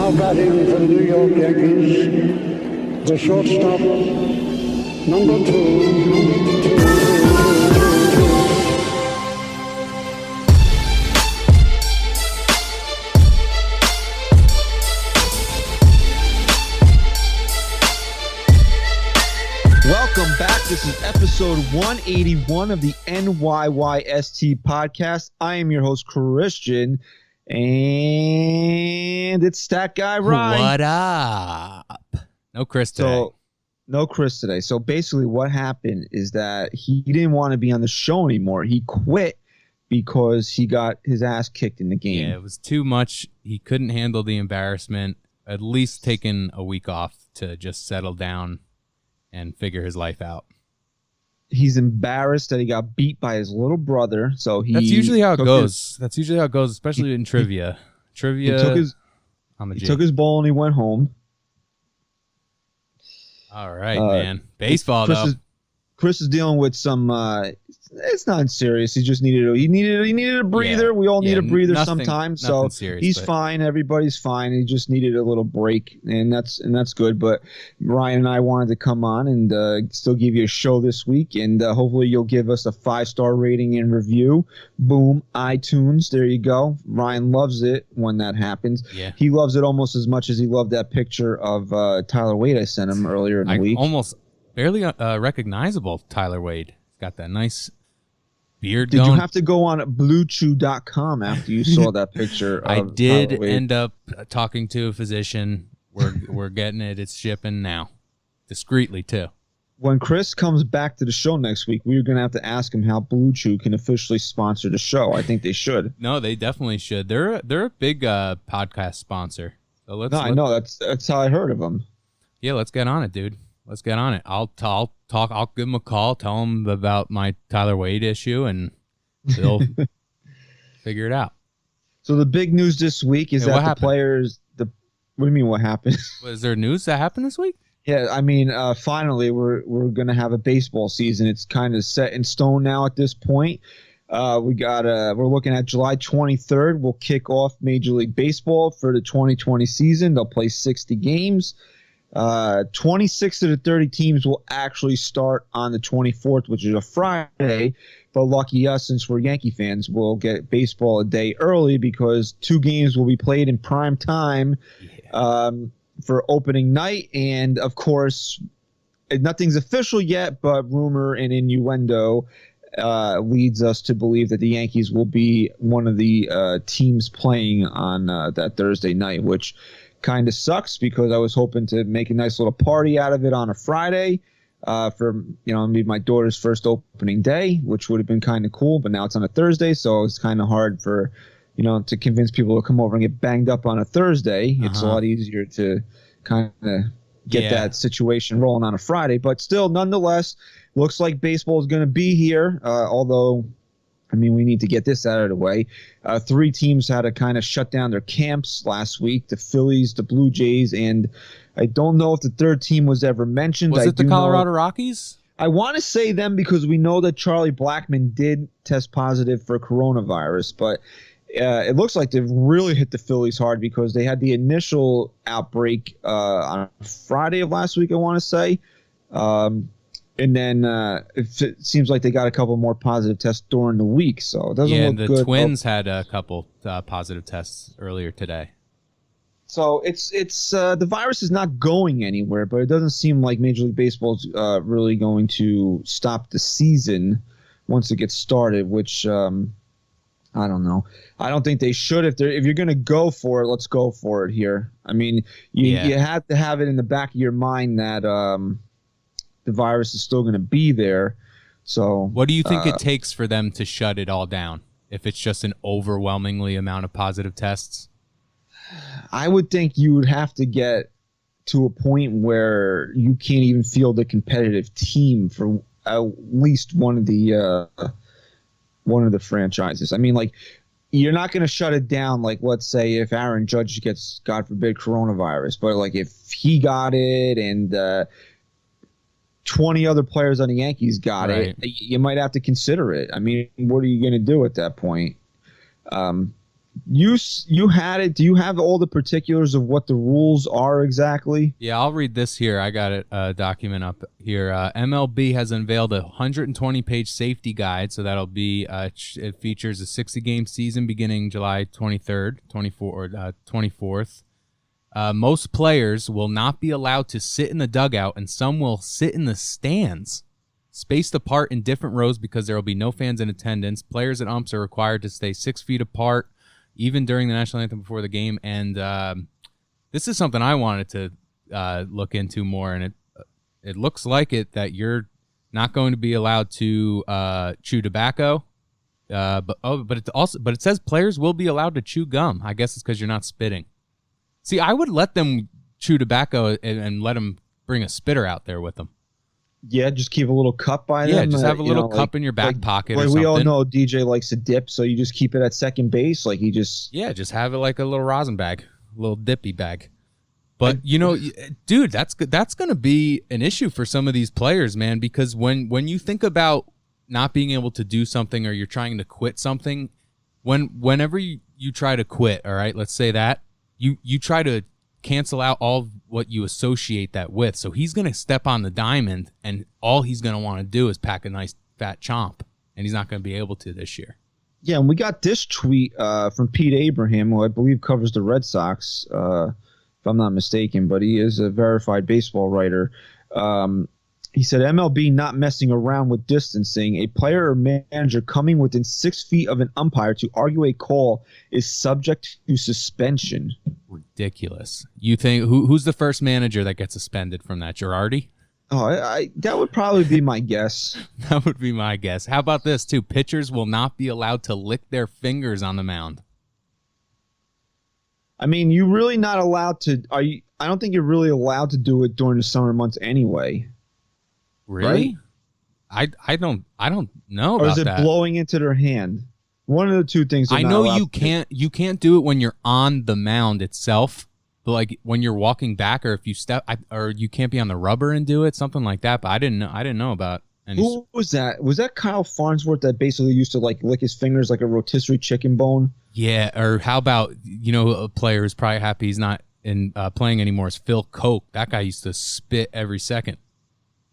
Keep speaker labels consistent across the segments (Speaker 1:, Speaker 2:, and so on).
Speaker 1: Now batting for the New York Yankees, the shortstop, number 2.
Speaker 2: Welcome back. This is episode 181 of the NYYST podcast. I am your host, Christian, and it's Stat Guy Ryan.
Speaker 3: What up? No Chris today.
Speaker 2: No Chris today. So basically what happened is that he didn't want to be on the show anymore. He quit because he got his ass kicked in the game.
Speaker 3: Yeah, it was too much. He couldn't handle the embarrassment. At least taking a week off to just settle down and figure his life out.
Speaker 2: He's embarrassed that he got beat by his little brother. So
Speaker 3: That's usually how it goes. That's usually how it goes, especially in trivia. Trivia.
Speaker 2: He took his ball and he went home.
Speaker 3: All right, man. Baseball,
Speaker 2: Chris is dealing with some. It's not serious. He just needed a breather.
Speaker 3: Yeah.
Speaker 2: We all need a breather sometimes. So
Speaker 3: serious,
Speaker 2: he's fine. Everybody's fine. He just needed a little break, and that's good. But Ryan and I wanted to come on and still give you a show this week, and hopefully you'll give us a 5-star rating and review. Boom, iTunes. There you go. Ryan loves it when that happens.
Speaker 3: Yeah.
Speaker 2: He loves it almost as much as he loved that picture of Tyler Wade I sent him earlier in the week.
Speaker 3: Almost barely recognizable Tyler Wade. He's got that nice beard
Speaker 2: Did
Speaker 3: going.
Speaker 2: you have to go on bluechew.com after you saw that picture?
Speaker 3: I did end up talking to a physician. We're getting it. It's shipping now. Discreetly, too.
Speaker 2: When Chris comes back to the show next week, we're going to have to ask him how Blue Chew can officially sponsor the show. I think they should.
Speaker 3: No, they definitely should. They're a big podcast sponsor. So
Speaker 2: I know. That's how I heard of them.
Speaker 3: Yeah, let's get on it, dude. Let's get on it. I'll talk. I'll give him a call, tell him about my Tyler Wade issue, and they'll figure it out.
Speaker 2: So the big news this week is that
Speaker 3: happened?
Speaker 2: the players. What do you mean? What happened?
Speaker 3: Was there news that happened this week?
Speaker 2: Yeah, I mean, finally we're gonna have a baseball season. It's kind of set in stone now at this point. We're looking at July 23rd. We'll kick off Major League Baseball for the 2020 season. They'll play 60 games. 26 of the 30 teams will actually start on the 24th, which is a Friday. But lucky us, since we're Yankee fans, we'll get baseball a day early because 2 games will be played in prime time for opening night. And, of course, nothing's official yet, but rumor and innuendo leads us to believe that the Yankees will be one of the teams playing on that Thursday night, which kind of sucks because I was hoping to make a nice little party out of it on a Friday for maybe my daughter's first opening day, which would have been kind of cool. But now it's on a Thursday, so it's kind of hard for to convince people to come over and get banged up on a Thursday. It's a lot easier to kind of get that situation rolling on a Friday. But still, nonetheless, looks like baseball is going to be here. Although, I mean, we need to get this out of the way. 3 teams had to kind of shut down their camps last week: the Phillies, the Blue Jays, and I don't know if the 3rd team was ever mentioned.
Speaker 3: Was it the Colorado Rockies?
Speaker 2: I want to say them because we know that Charlie Blackmon did test positive for coronavirus, but it looks like they've really hit the Phillies hard because they had the initial outbreak on Friday of last week, I want to say. And then it seems like they got a couple more positive tests during the week, so it doesn't look good.
Speaker 3: Yeah, the Twins had a couple positive tests earlier today.
Speaker 2: So it's the virus is not going anywhere, but it doesn't seem like Major League Baseball is really going to stop the season once it gets started, which I don't know. I don't think they should. If you're going to go for it, let's go for it here. I mean, you have to have it in the back of your mind that the virus is still going to be there. So
Speaker 3: what do you think it takes for them to shut it all down if it's just an overwhelmingly amount of positive tests?
Speaker 2: I would think you would have to get to a point where you can't even field a competitive team for at least one of the franchises. I mean, like, you're not going to shut it down. Like, let's say if Aaron Judge gets, God forbid, coronavirus, but like if he got it and 20 other players on the Yankees got it, you might have to consider it. I mean, what are you going to do at that point? You had it. Do you have all the particulars of what the rules are exactly?
Speaker 3: Yeah, I'll read this here. I got it document up here. MLB has unveiled a 120-page safety guide, so that'll be it features a 60-game season beginning July 23rd, 24th. Most players will not be allowed to sit in the dugout, and some will sit in the stands, spaced apart in different rows because there will be no fans in attendance. Players and umps are required to stay 6 feet apart, even during the national anthem before the game. And this is something I wanted to look into more, and it looks like it that you're not going to be allowed to chew tobacco. But it says players will be allowed to chew gum. I guess it's because you're not spitting. See, I would let them chew tobacco and let them bring a spitter out there with them.
Speaker 2: Yeah, just keep a little cup by them.
Speaker 3: Yeah, just have a little cup in your back pocket or something.
Speaker 2: We all know DJ likes to dip, so you just keep it at second base. Like he just...
Speaker 3: Yeah, just have it like a little rosin bag, a little dippy bag. But, dude, that's going to be an issue for some of these players, man, because when you think about not being able to do something or you're trying to quit something, whenever you try to quit, all right, let's say that, you try to cancel out all what you associate that with. So he's going to step on the diamond, and all he's going to want to do is pack a nice fat chomp, and he's not going to be able to this year.
Speaker 2: Yeah, and we got this tweet from Pete Abraham, who I believe covers the Red Sox, if I'm not mistaken, but he is a verified baseball writer. He said, MLB not messing around with distancing. A player or manager coming within 6 feet of an umpire to argue a call is subject to suspension.
Speaker 3: Ridiculous. You think who's the first manager that gets suspended from that? Girardi?
Speaker 2: Oh, that would probably be my guess.
Speaker 3: That would be my guess. How about this, too? Pitchers will not be allowed to lick their fingers on the mound.
Speaker 2: I mean, you're really not allowed to. I don't think you're really allowed to do it during the summer months anyway.
Speaker 3: Really? Right? I don't know about that.
Speaker 2: Or is it blowing into their hand? One of the two things.
Speaker 3: I know you can't do it when you're on the mound itself, but like when you're walking back, or if you step, or you can't be on the rubber and do it, something like that. But I didn't know about any.
Speaker 2: Who was that? Was that Kyle Farnsworth that basically used to like lick his fingers like a rotisserie chicken bone? Yeah.
Speaker 3: Or how about a player who's probably happy he's not in playing anymore is Phil Koch. That guy used to spit every second.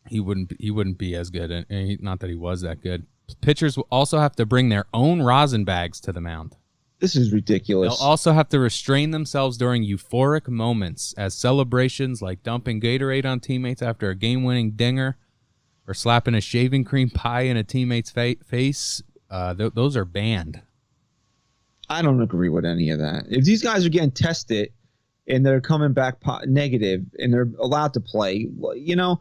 Speaker 3: He wouldn't be as good, and not that he was that good. Pitchers will also have to bring their own rosin bags to the mound.
Speaker 2: This is ridiculous.
Speaker 3: They'll also have to restrain themselves during euphoric moments, as celebrations like dumping Gatorade on teammates after a game-winning dinger or slapping a shaving cream pie in a teammate's face. Those are banned.
Speaker 2: I don't agree with any of that. If these guys are getting tested and they're coming back negative and they're allowed to play, what are you going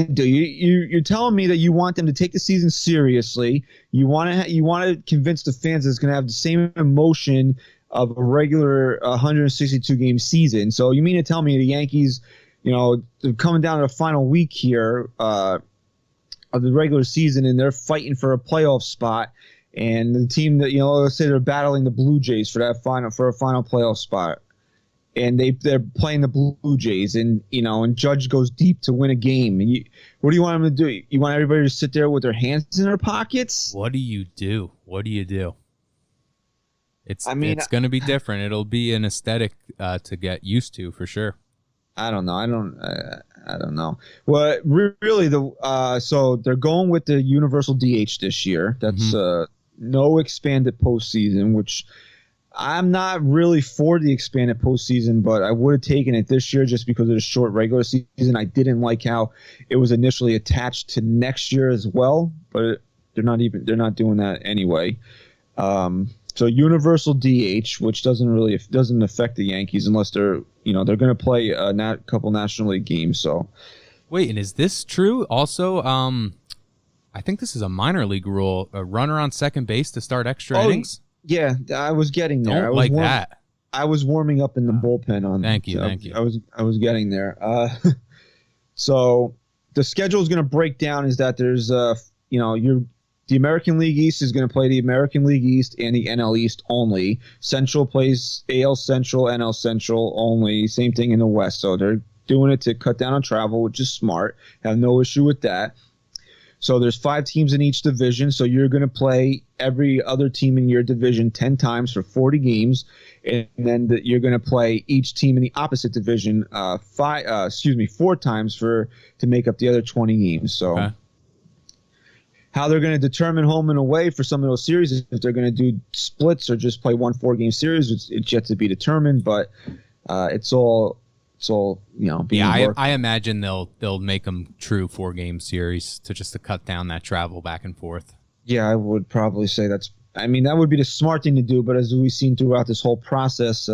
Speaker 2: to do? You're telling me that you want them to take the season seriously. You want to convince the fans that it's going to have the same emotion of a regular 162 game season. So you mean to tell me the Yankees, they're coming down to the final week here of the regular season, and they're fighting for a playoff spot, and the team that let's say they're battling the Blue Jays for a final playoff spot. And they're playing the Blue Jays, and Judge goes deep to win a game. And what do you want them to do? You want everybody to sit there with their hands in their pockets?
Speaker 3: What do you do? It's going to be different. It'll be an aesthetic to get used to for sure.
Speaker 2: I don't know. I don't know. Well, really, so they're going with the universal DH this year. That's no expanded postseason, which. I'm not really for the expanded postseason, but I would have taken it this year just because of the short regular season. I didn't like how it was initially attached to next year as well, but they're not doing that anyway. So universal DH, which doesn't affect the Yankees unless they're going to play a couple National League games. So
Speaker 3: wait, and is this true? Also, I think this is a minor league rule: a runner on second base to start extra innings.
Speaker 2: Yeah, I was getting there.
Speaker 3: That.
Speaker 2: I was warming up in the bullpen on.
Speaker 3: Thank you.
Speaker 2: I was getting there. So the schedule is going to break down. Is that there's the American League East is going to play the American League East and the NL East only. Central plays AL Central, NL Central only. Same thing in the West. So they're doing it to cut down on travel, which is smart. Have no issue with that. So there's 5 teams in each division. So you're going to play every other team in your division 10 times for 40 games. And then you're going to play each team in the opposite division 4 times to make up the other 20 games. So
Speaker 3: Okay.
Speaker 2: How they're going to determine home and away for some of those series, if they're going to do splits or just play one 4-game series, it's yet to be determined. But it's all being worked.
Speaker 3: I imagine they'll make them true 4-game series to cut down that travel back and forth.
Speaker 2: Yeah, I would probably say that would be the smart thing to do. But as we've seen throughout this whole process,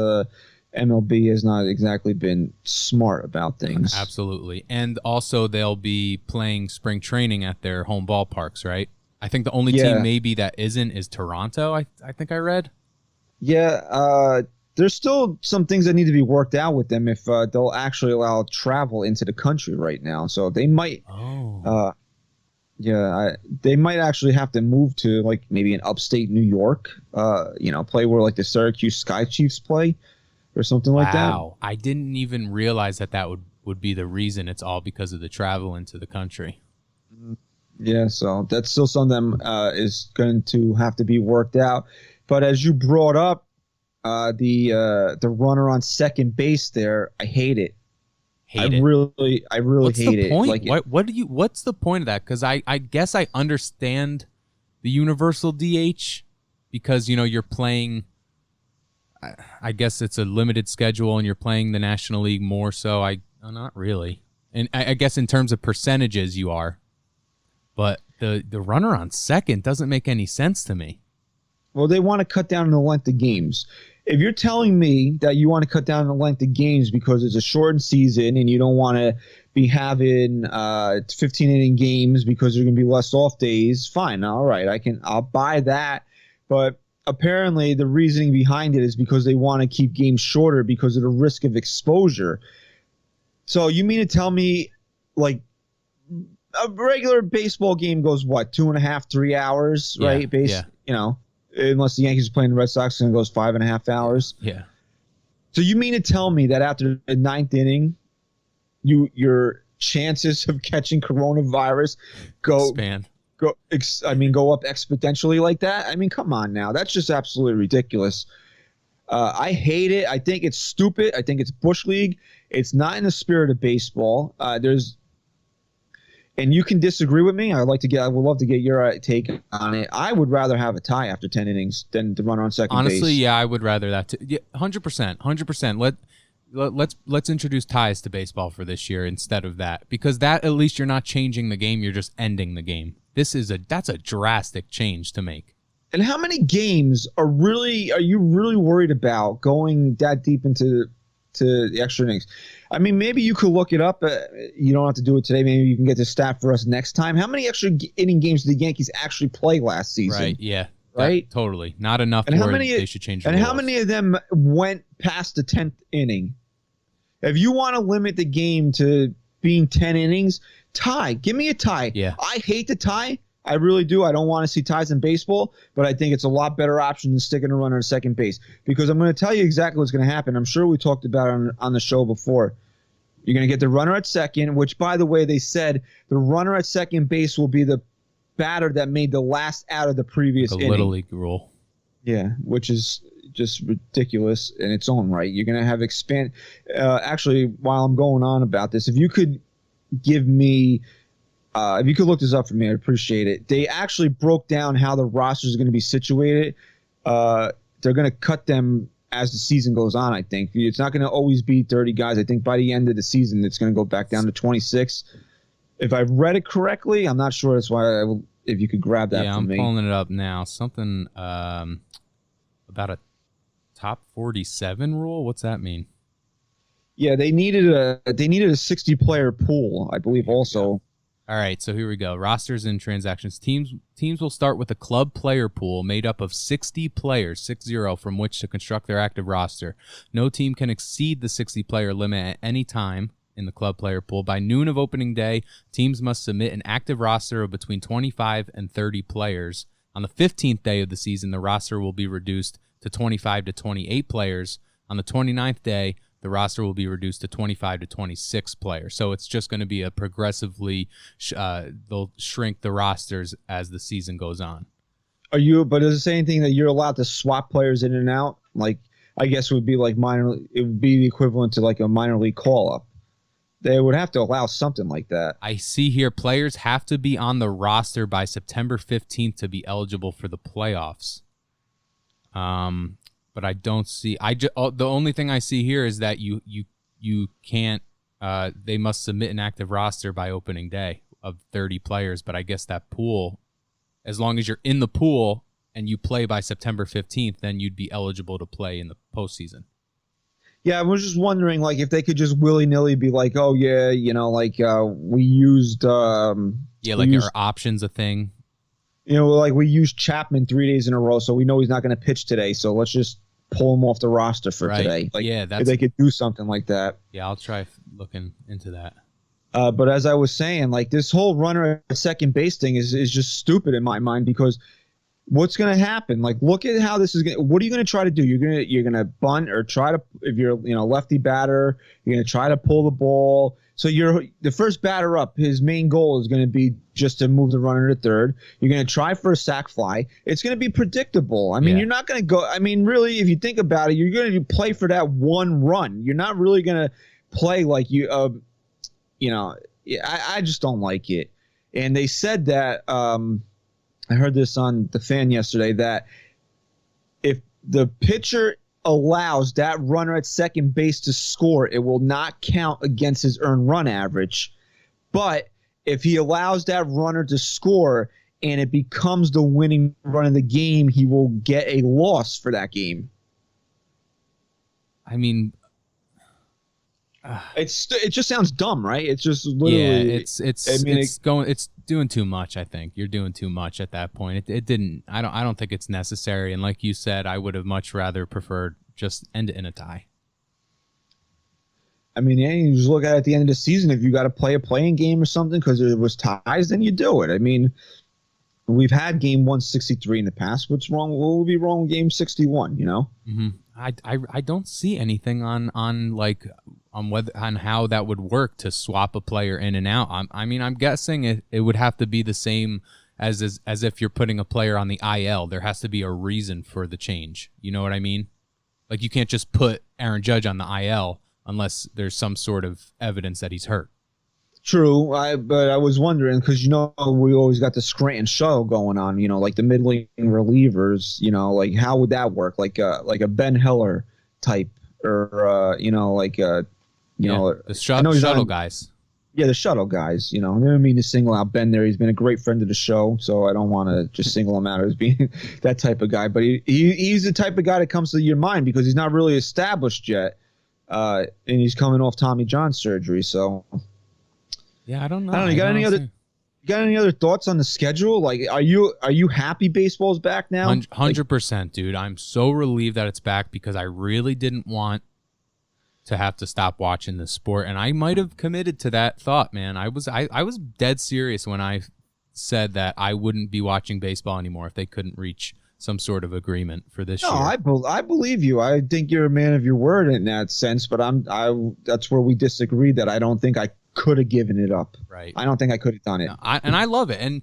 Speaker 2: MLB has not exactly been smart about things.
Speaker 3: Absolutely. And also they'll be playing spring training at their home ballparks, right? I think the only team maybe that isn't is Toronto, I think I read.
Speaker 2: Yeah, there's still some things that need to be worked out with them if they'll actually allow travel into the country right now. So they might they might actually have to move to like maybe an upstate New York, play where like the Syracuse Sky Chiefs play. Or something like that.
Speaker 3: Wow, I didn't even realize that would be the reason. It's all because of the travel into the country.
Speaker 2: Yeah, so that's still something that is going to have to be worked out. But as you brought up, the runner on second base there, I hate it. I really
Speaker 3: What's
Speaker 2: hate
Speaker 3: the
Speaker 2: it.
Speaker 3: Point? What's the point of that? Because I guess I understand the universal DH because you're playing. I guess it's a limited schedule and you're playing the National League more so. Not really. And I guess in terms of percentages you are. But the runner on second doesn't make any sense to me.
Speaker 2: Well, they want to cut down the length of games. If you're telling me that you want to cut down the length of games because it's a shortened season and you don't want to be having 15-inning games because there's going to be less off days, fine. All right, I'll buy that. But apparently the reasoning behind it is because they want to keep games shorter because of the risk of exposure. So you mean to tell me like a regular baseball game goes what, 2.5, 3 hours, right? Unless the Yankees are playing the Red Sox and it goes 5.5 hours.
Speaker 3: Yeah.
Speaker 2: So you mean to tell me that after the 9th inning, your chances of catching coronavirus go up exponentially like that? I mean, come on now. That's just absolutely ridiculous. I hate it. I think it's stupid. I think it's Bush League. It's not in the spirit of baseball. And you can disagree with me. I would love to get your take on it. I would rather have a tie after 10 innings than to run on second base.
Speaker 3: Honestly, yeah, I would rather that too. Yeah, 100%. Let's introduce ties to baseball for this year instead of that, because that at least you're not changing the game, you're just ending the game. That's a drastic change to make.
Speaker 2: And how many games are you really worried about going that deep into the extra innings? I mean, maybe you could look it up. You don't have to do it today. Maybe you can get the stat for us next time. How many extra inning games did the Yankees actually play last season?
Speaker 3: Right, yeah.
Speaker 2: Right?
Speaker 3: Totally. Not enough where they should change the rules.
Speaker 2: How many of them went past the 10th inning? If you want to limit the game to being 10 innings, tie. Give me a tie.
Speaker 3: Yeah.
Speaker 2: I hate the tie. I really do. I don't want to see ties in baseball, but I think it's a lot better option than sticking a runner at second base, because I'm going to tell you exactly what's going to happen. I'm sure we talked about it on the show before. You're going to get the runner at second, which, by the way, they said the runner at second base will be the batter that made the last out of the previous inning.
Speaker 3: Little league rule.
Speaker 2: Yeah, which is just ridiculous in its own right. You're going to have actually, while I'm going on about this, if you could give me if you could look this up for me, I'd appreciate it. They actually broke down how the roster is going to be situated. They're going to cut them as the season goes on, I think. It's not going to always be 30 guys. I think by the end of the season, it's going to go back down to 26. If I've read it correctly, I'm not sure. That's why if you could grab that from me.
Speaker 3: Yeah, I'm pulling it up now. Something about a top 47 rule? What's that mean?
Speaker 2: Yeah, they needed a 60-player pool, I believe, also.
Speaker 3: All right, so here we go. Rosters and transactions. Teams will start with a club player pool made up of 60 players, 60, from which to construct their active roster. No team can exceed the 60-player limit at any time in the club player pool. By noon of opening day, teams must submit an active roster of between 25 and 30 players. On the 15th day of the season, the roster will be reduced to 25 to 28 players. On the 29th day, the roster will be reduced to 25 to 26 players. So it's just going to be a progressively, they'll shrink the rosters as the season goes on.
Speaker 2: But does it say anything that you're allowed to swap players in and out? Like, I guess it would be like it would be the equivalent to like a minor league call-up. They would have to allow something like that.
Speaker 3: I see here players have to be on the roster by September 15th to be eligible for the playoffs. But I don't see. The only thing I see here is that you can't. They must submit an active roster by opening day of 30 players. But I guess that pool, as long as you're in the pool and you play by September 15th, then you'd be eligible to play in the postseason.
Speaker 2: Yeah, I was just wondering, like, if they could just willy-nilly be like, oh, yeah, we used...
Speaker 3: Our options a thing.
Speaker 2: Like we used Chapman 3 days in a row, so we know he's not going to pitch today, so let's just pull him off the roster for today. Like, if they could do something like that.
Speaker 3: Yeah, I'll try looking into that.
Speaker 2: But as I was saying, like, this whole runner at second base thing is just stupid in my mind, because what's going to happen? Like, look at how this is going. What are you going to try to do? You're going to bunt or try to, if you're lefty batter, you're going to try to pull the ball. So you're the first batter up. His main goal is going to be just to move the runner to third. You're going to try for a sac fly. It's going to be predictable. I mean, You're not going to go. I mean, really, if you think about it, you're going to play for that one run. You're not really going to play like I just don't like it. And they said that. I heard this on The Fan yesterday, that if the pitcher allows that runner at second base to score, it will not count against his earned run average. But if he allows that runner to score and it becomes the winning run of the game, he will get a loss for that game.
Speaker 3: I mean,
Speaker 2: it just sounds dumb, right? It's just literally.
Speaker 3: Yeah, it's doing too much. I think you're doing too much at that point. It didn't. I don't think it's necessary. And like you said, I would have much rather preferred just end it in a tie.
Speaker 2: I mean, you just look at the end of the season. If you got to play a playing game or something because it was ties, then you do it. I mean, we've had game 163 in the past. What's wrong? What would be wrong with game 61?
Speaker 3: Mm-hmm. I don't see anything on how that would work to swap a player in and out. I'm guessing it would have to be the same as if you're putting a player on the IL. There has to be a reason for the change. You know what I mean? Like, you can't just put Aaron Judge on the IL unless there's some sort of evidence that he's hurt.
Speaker 2: True, but I was wondering because we always got the Scranton shuttle going on. Like the mid-league relievers. Like how would that work? Like a Ben Heller type, or the shuttle guys. Yeah, the shuttle guys. I don't mean to single out Ben there. He's been a great friend of the show, so I don't want to just single him out as being that type of guy. But he's the type of guy that comes to your mind because he's not really established yet, and he's coming off Tommy John surgery, so.
Speaker 3: Yeah, I don't know.
Speaker 2: You got any other thoughts on the schedule? Like, are you happy baseball's back now?
Speaker 3: 100%, dude. I'm so relieved that it's back because I really didn't want to have to stop watching this sport, and I might have committed to that thought, man. I was dead serious when I said that I wouldn't be watching baseball anymore if they couldn't reach some sort of agreement for this year.
Speaker 2: No, I believe you. I think you're a man of your word in that sense, but that's where we disagree. That I don't think I could have given it up.
Speaker 3: Right.
Speaker 2: I don't think I could have done it.
Speaker 3: No, I love it. And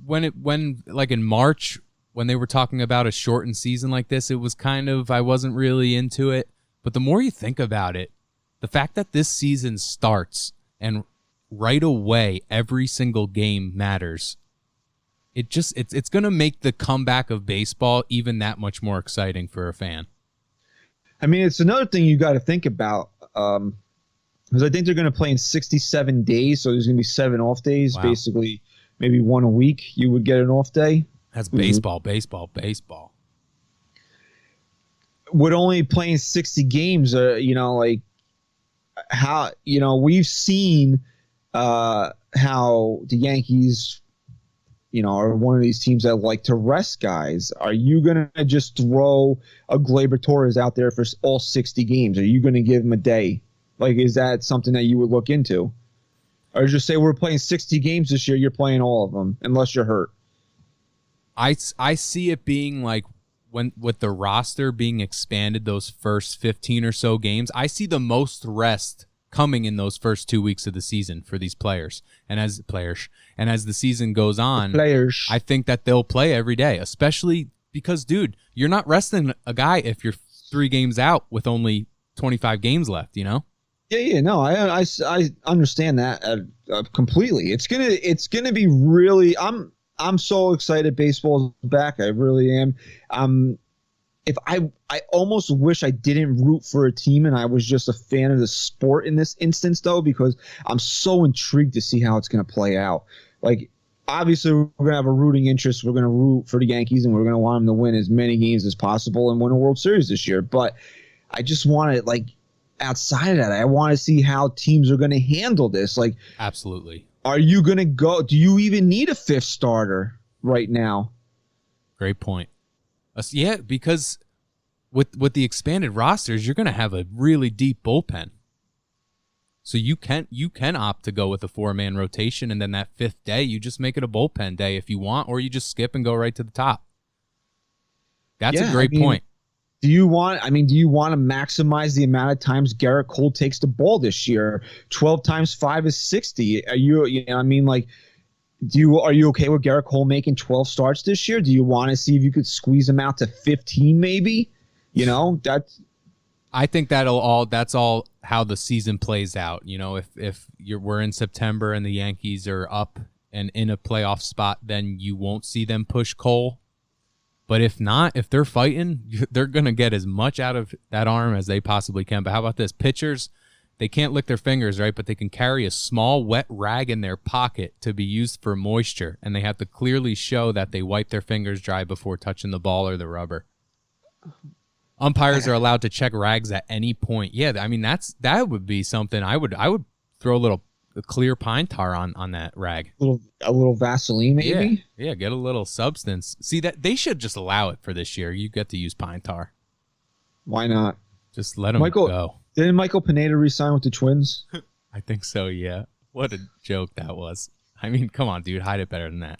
Speaker 3: when like in March when they were talking about a shortened season like this, it was kind of, I wasn't really into it. But the more you think about it, the fact that this season starts and right away every single game matters, it's going to make the comeback of baseball even that much more exciting for a fan.
Speaker 2: I mean, it's another thing you got to think about. Because I think they're going to play in 67 days, so there's going to be 7 off days. Wow. Basically, maybe 1 a week you would get an off day.
Speaker 3: That's baseball, baseball.
Speaker 2: With only playing 60 games, like how, we've seen how the Yankees, are one of these teams that like to rest guys. Are you going to just throw a Gleyber Torres out there for all 60 games? Are you going to give him a day? Like, is that something that you would look into? Or just say we're playing 60 games this year, you're playing all of them, unless you're hurt.
Speaker 3: I see it being like when with the roster being expanded those first 15 or so games, I see the most rest coming in those first 2 weeks of the season for these players. And as the season goes on, I think that they'll play every day, especially because, dude, you're not resting a guy if you're 3 games out with only 25 games left, you know?
Speaker 2: Yeah, no, I understand that completely. It's gonna be really. I'm so excited baseball's back. I really am. If I almost wish I didn't root for a team and I was just a fan of the sport in this instance, though, because I'm so intrigued to see how it's gonna play out. Like, obviously, we're gonna have a rooting interest. We're gonna root for the Yankees and we're gonna want them to win as many games as possible and win a World Series this year. But I just want to, like, outside of that, I want to see how teams are going to handle this. Like,
Speaker 3: absolutely.
Speaker 2: Are you going to go? Do you even need a 5th starter right now?
Speaker 3: Great point. Yeah, because with the expanded rosters, you're going to have a really deep bullpen. So you can opt to go with a 4-man rotation, and then that 5th day, you just make it a bullpen day if you want, or you just skip and go right to the top. That's a great point.
Speaker 2: Do you want to maximize the amount of times Garrett Cole takes the ball this year? 12 times 5 is 60. Are you okay with Garrett Cole making 12 starts this year? Do you want to see if you could squeeze him out to 15 maybe? You know,
Speaker 3: I think that's all how the season plays out. You know, if we're in September and the Yankees are up and in a playoff spot, then you won't see them push Cole. But if not, if they're fighting, they're going to get as much out of that arm as they possibly can. But how about this? Pitchers, they can't lick their fingers, right? But they can carry a small wet rag in their pocket to be used for moisture. And they have to clearly show that they wipe their fingers dry before touching the ball or the rubber. Umpires are allowed to check rags at any point. Yeah, I mean, that would be something I would throw a little clear pine tar on that rag.
Speaker 2: A little Vaseline, maybe?
Speaker 3: Yeah, get a little substance. See, that they should just allow it for this year. You get to use pine tar.
Speaker 2: Why not?
Speaker 3: Just let them go.
Speaker 2: Didn't Michael Pineda re-sign with the Twins?
Speaker 3: I think so, yeah. What a joke that was. I mean, come on, dude. Hide it better than that.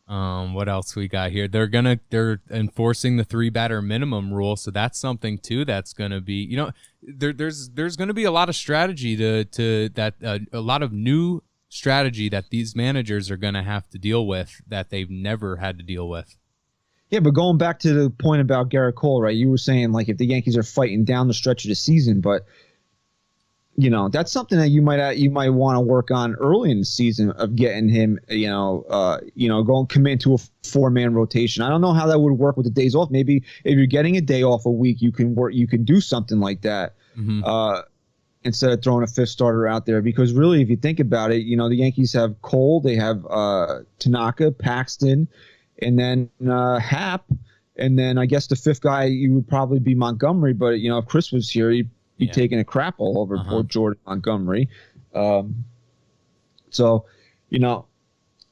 Speaker 3: What else we got here? They're enforcing the 3-batter minimum rule, so that's something too. That's gonna be, you know, there's gonna be a lot of strategy a lot of new strategy that these managers are gonna have to deal with that they've never had to deal with.
Speaker 2: Yeah, but going back to the point about Garrett Cole, right? You were saying, like, if the Yankees are fighting down the stretch of the season, but you know, that's something that you might want to work on early in the season of getting him, go commit to a 4-man rotation. I don't know how that would work with the days off. Maybe if you're getting a day off a week, you can do something like that. Mm-hmm. Instead of throwing a 5th starter out there, because really, if you think about it, you know, the Yankees have Cole, they have Tanaka, Paxton, and then Happ, and then I guess the 5th guy you would probably be Montgomery. But you know, if Chris was here, he'd be taking a crap all over poor Jordan Montgomery. So, you know,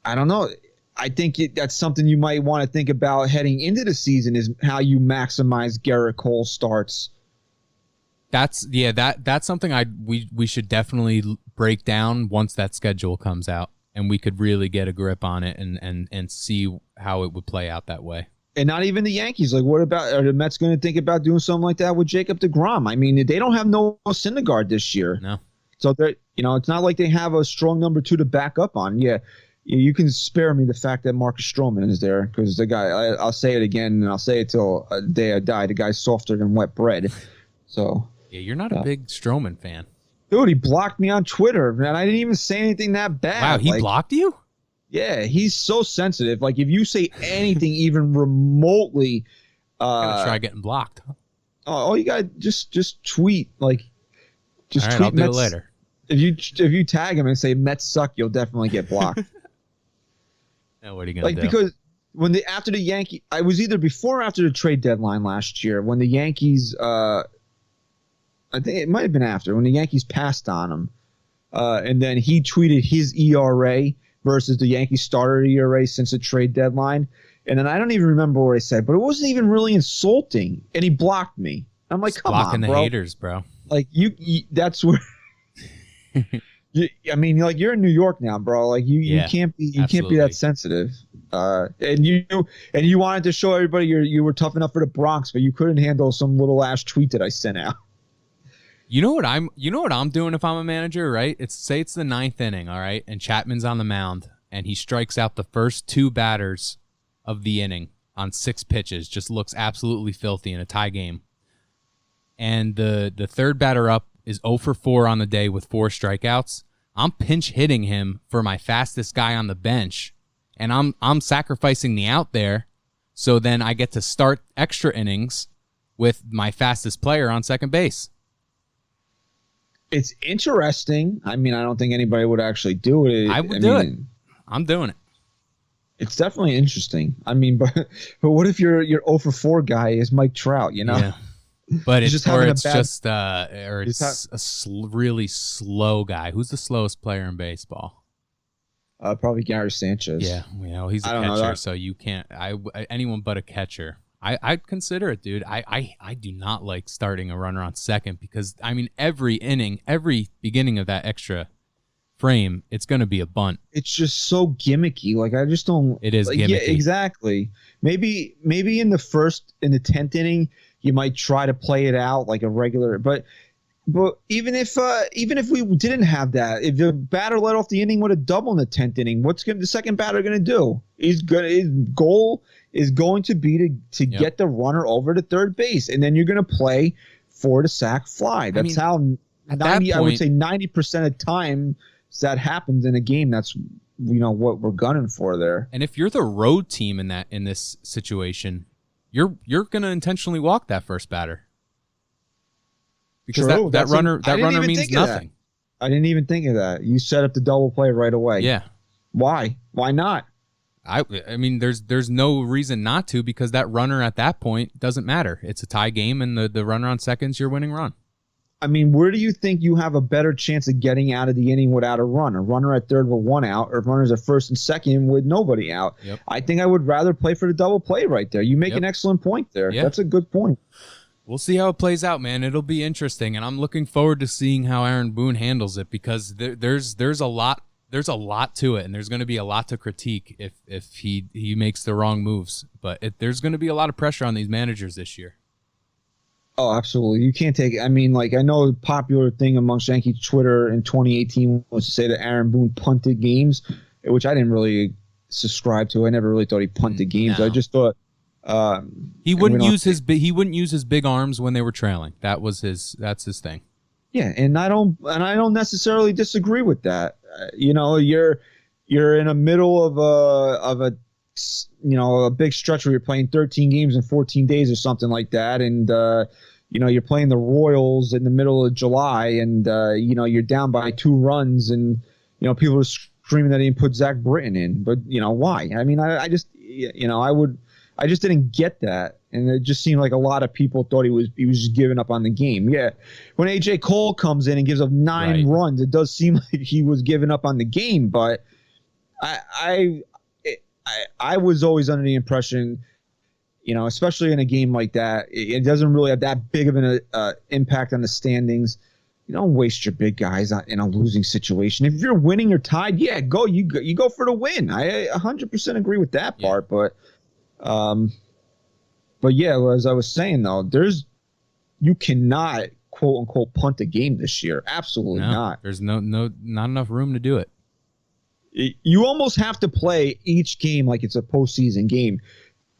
Speaker 2: I don't know. I think that's something you might want to think about heading into the season, is how you maximize Garrett Cole starts.
Speaker 3: That's something we should definitely break down once that schedule comes out, and we could really get a grip on it and see how it would play out that way. And
Speaker 2: not even the Yankees. Like, what about, are the Mets going to think about doing something like that with Jacob deGrom? I mean, they don't have Noah Syndergaard this year.
Speaker 3: No.
Speaker 2: So they're, you know, it's not like they have a strong number 2 to back up on. Yeah, you can spare me the fact that Marcus Stroman is there, because the guy, I'll say it again, and I'll say it till the day I die. The guy's softer than wet bread. So.
Speaker 3: Yeah, you're not a big Stroman fan.
Speaker 2: Dude, he blocked me on Twitter, man. I didn't even say anything that bad.
Speaker 3: Wow, he blocked you?
Speaker 2: Yeah, he's so sensitive. Like, if you say anything even remotely,
Speaker 3: gotta try getting blocked.
Speaker 2: Oh, you gotta just tweet, like, just
Speaker 3: all right,
Speaker 2: tweet.
Speaker 3: I'll do it later.
Speaker 2: If you tag him and say Mets suck, you'll definitely get blocked.
Speaker 3: Now what are you gonna do?
Speaker 2: Because when after the Yankee, I was either before or after the trade deadline last year when the Yankees, I think it might have been after, when the Yankees passed on him, and then he tweeted his ERA versus the Yankees starter ERA since the trade deadline. And then I don't even remember what I said, but it wasn't even really insulting. And he blocked me. I'm like, come
Speaker 3: blocking
Speaker 2: on,
Speaker 3: the
Speaker 2: bro.
Speaker 3: haters, bro.
Speaker 2: Like, you that's where I mean, like, you're in New York now, bro. Like, you can't be that sensitive. And you wanted to show everybody you were tough enough for the Bronx, but you couldn't handle some little ass tweet that I sent out.
Speaker 3: You know what I'm doing if I'm a manager, right? Say it's the 9th inning, all right, and Chapman's on the mound, and he strikes out the first 2 batters of the inning on 6 pitches, just looks absolutely filthy in a tie game. And the 3rd batter up is 0 for 4 on the day with 4 strikeouts. I'm pinch hitting him for my fastest guy on the bench, and I'm sacrificing the out there, so then I get to start extra innings with my fastest player on second base.
Speaker 2: It's interesting. I mean, I don't think anybody would actually do it.
Speaker 3: I would do it. I'm doing it.
Speaker 2: It's definitely interesting. I mean, but what if your 0 for 4 guy is Mike Trout, you know?
Speaker 3: Yeah. But it's
Speaker 2: just
Speaker 3: really slow guy. Who's the slowest player in baseball?
Speaker 2: Probably Gary Sanchez.
Speaker 3: Yeah, he's a catcher, so you can't. Anyone but a catcher. I'd consider it, dude. I do not like starting a runner on second because, I mean, every inning, every beginning of that extra frame, it's going to be a bunt.
Speaker 2: It's just so gimmicky. Like, I just don't.
Speaker 3: It is gimmicky.
Speaker 2: Yeah, exactly. Maybe in the 10th inning, you might try to play it out like a regular. But even if we didn't have that, if the batter led off the inning with a double in the 10th inning, what's the second batter going to do? His goal is going to be to get the runner over to third base, and then you're going to play for the sac fly. That's how 90. I would say 90% of time that happens in a game. That's what we're gunning for there.
Speaker 3: And if you're the road team in this situation, you're going to intentionally walk that first batter. Because that runner means nothing.
Speaker 2: I didn't even think of that. You set up the double play right away.
Speaker 3: Yeah.
Speaker 2: Why? Why not?
Speaker 3: I mean, there's no reason not to, because that runner at that point doesn't matter. It's a tie game, and the runner on second's your winning run.
Speaker 2: I mean, where do you think you have a better chance of getting out of the inning without a run? A runner at third with 1 out, or runners at first and second with nobody out?
Speaker 3: Yep.
Speaker 2: I think I would rather play for the double play right there. You make an excellent point there. Yep. That's a good point.
Speaker 3: We'll see how it plays out, man. It'll be interesting, and I'm looking forward to seeing how Aaron Boone handles it, because there's a lot to it, and there's going to be a lot to critique if he makes the wrong moves. But there's going to be a lot of pressure on these managers this year.
Speaker 2: Oh, absolutely. You can't take it. I mean, like, I know the popular thing amongst Yankee Twitter in 2018 was to say that Aaron Boone punted games, which I didn't really subscribe to. I never really thought he punted games.
Speaker 3: No.
Speaker 2: I just thought
Speaker 3: he wouldn't use his big arms when they were trailing. That's his thing.
Speaker 2: Yeah, and I don't necessarily disagree with that. You're in the middle of a big stretch where you're playing 13 games in 14 days or something like that, and you're playing the Royals in the middle of July, and you're down by 2 runs, and people are screaming that he didn't put Zach Britton in, but why? I mean, I just didn't get that, and it just seemed like a lot of people thought he was just giving up on the game. Yeah, when AJ Cole comes in and gives up 9 runs, it does seem like he was giving up on the game, but I was always under the impression, especially in a game like that, it doesn't really have that big of an impact on the standings. You don't waste your big guys in a losing situation. If you're winning or tied, you go for the win. I 100% agree with that part, but yeah, as I was saying though, you cannot quote unquote punt a game this year. Absolutely not.
Speaker 3: There's not enough room to do it.
Speaker 2: You almost have to play each game like it's a postseason game,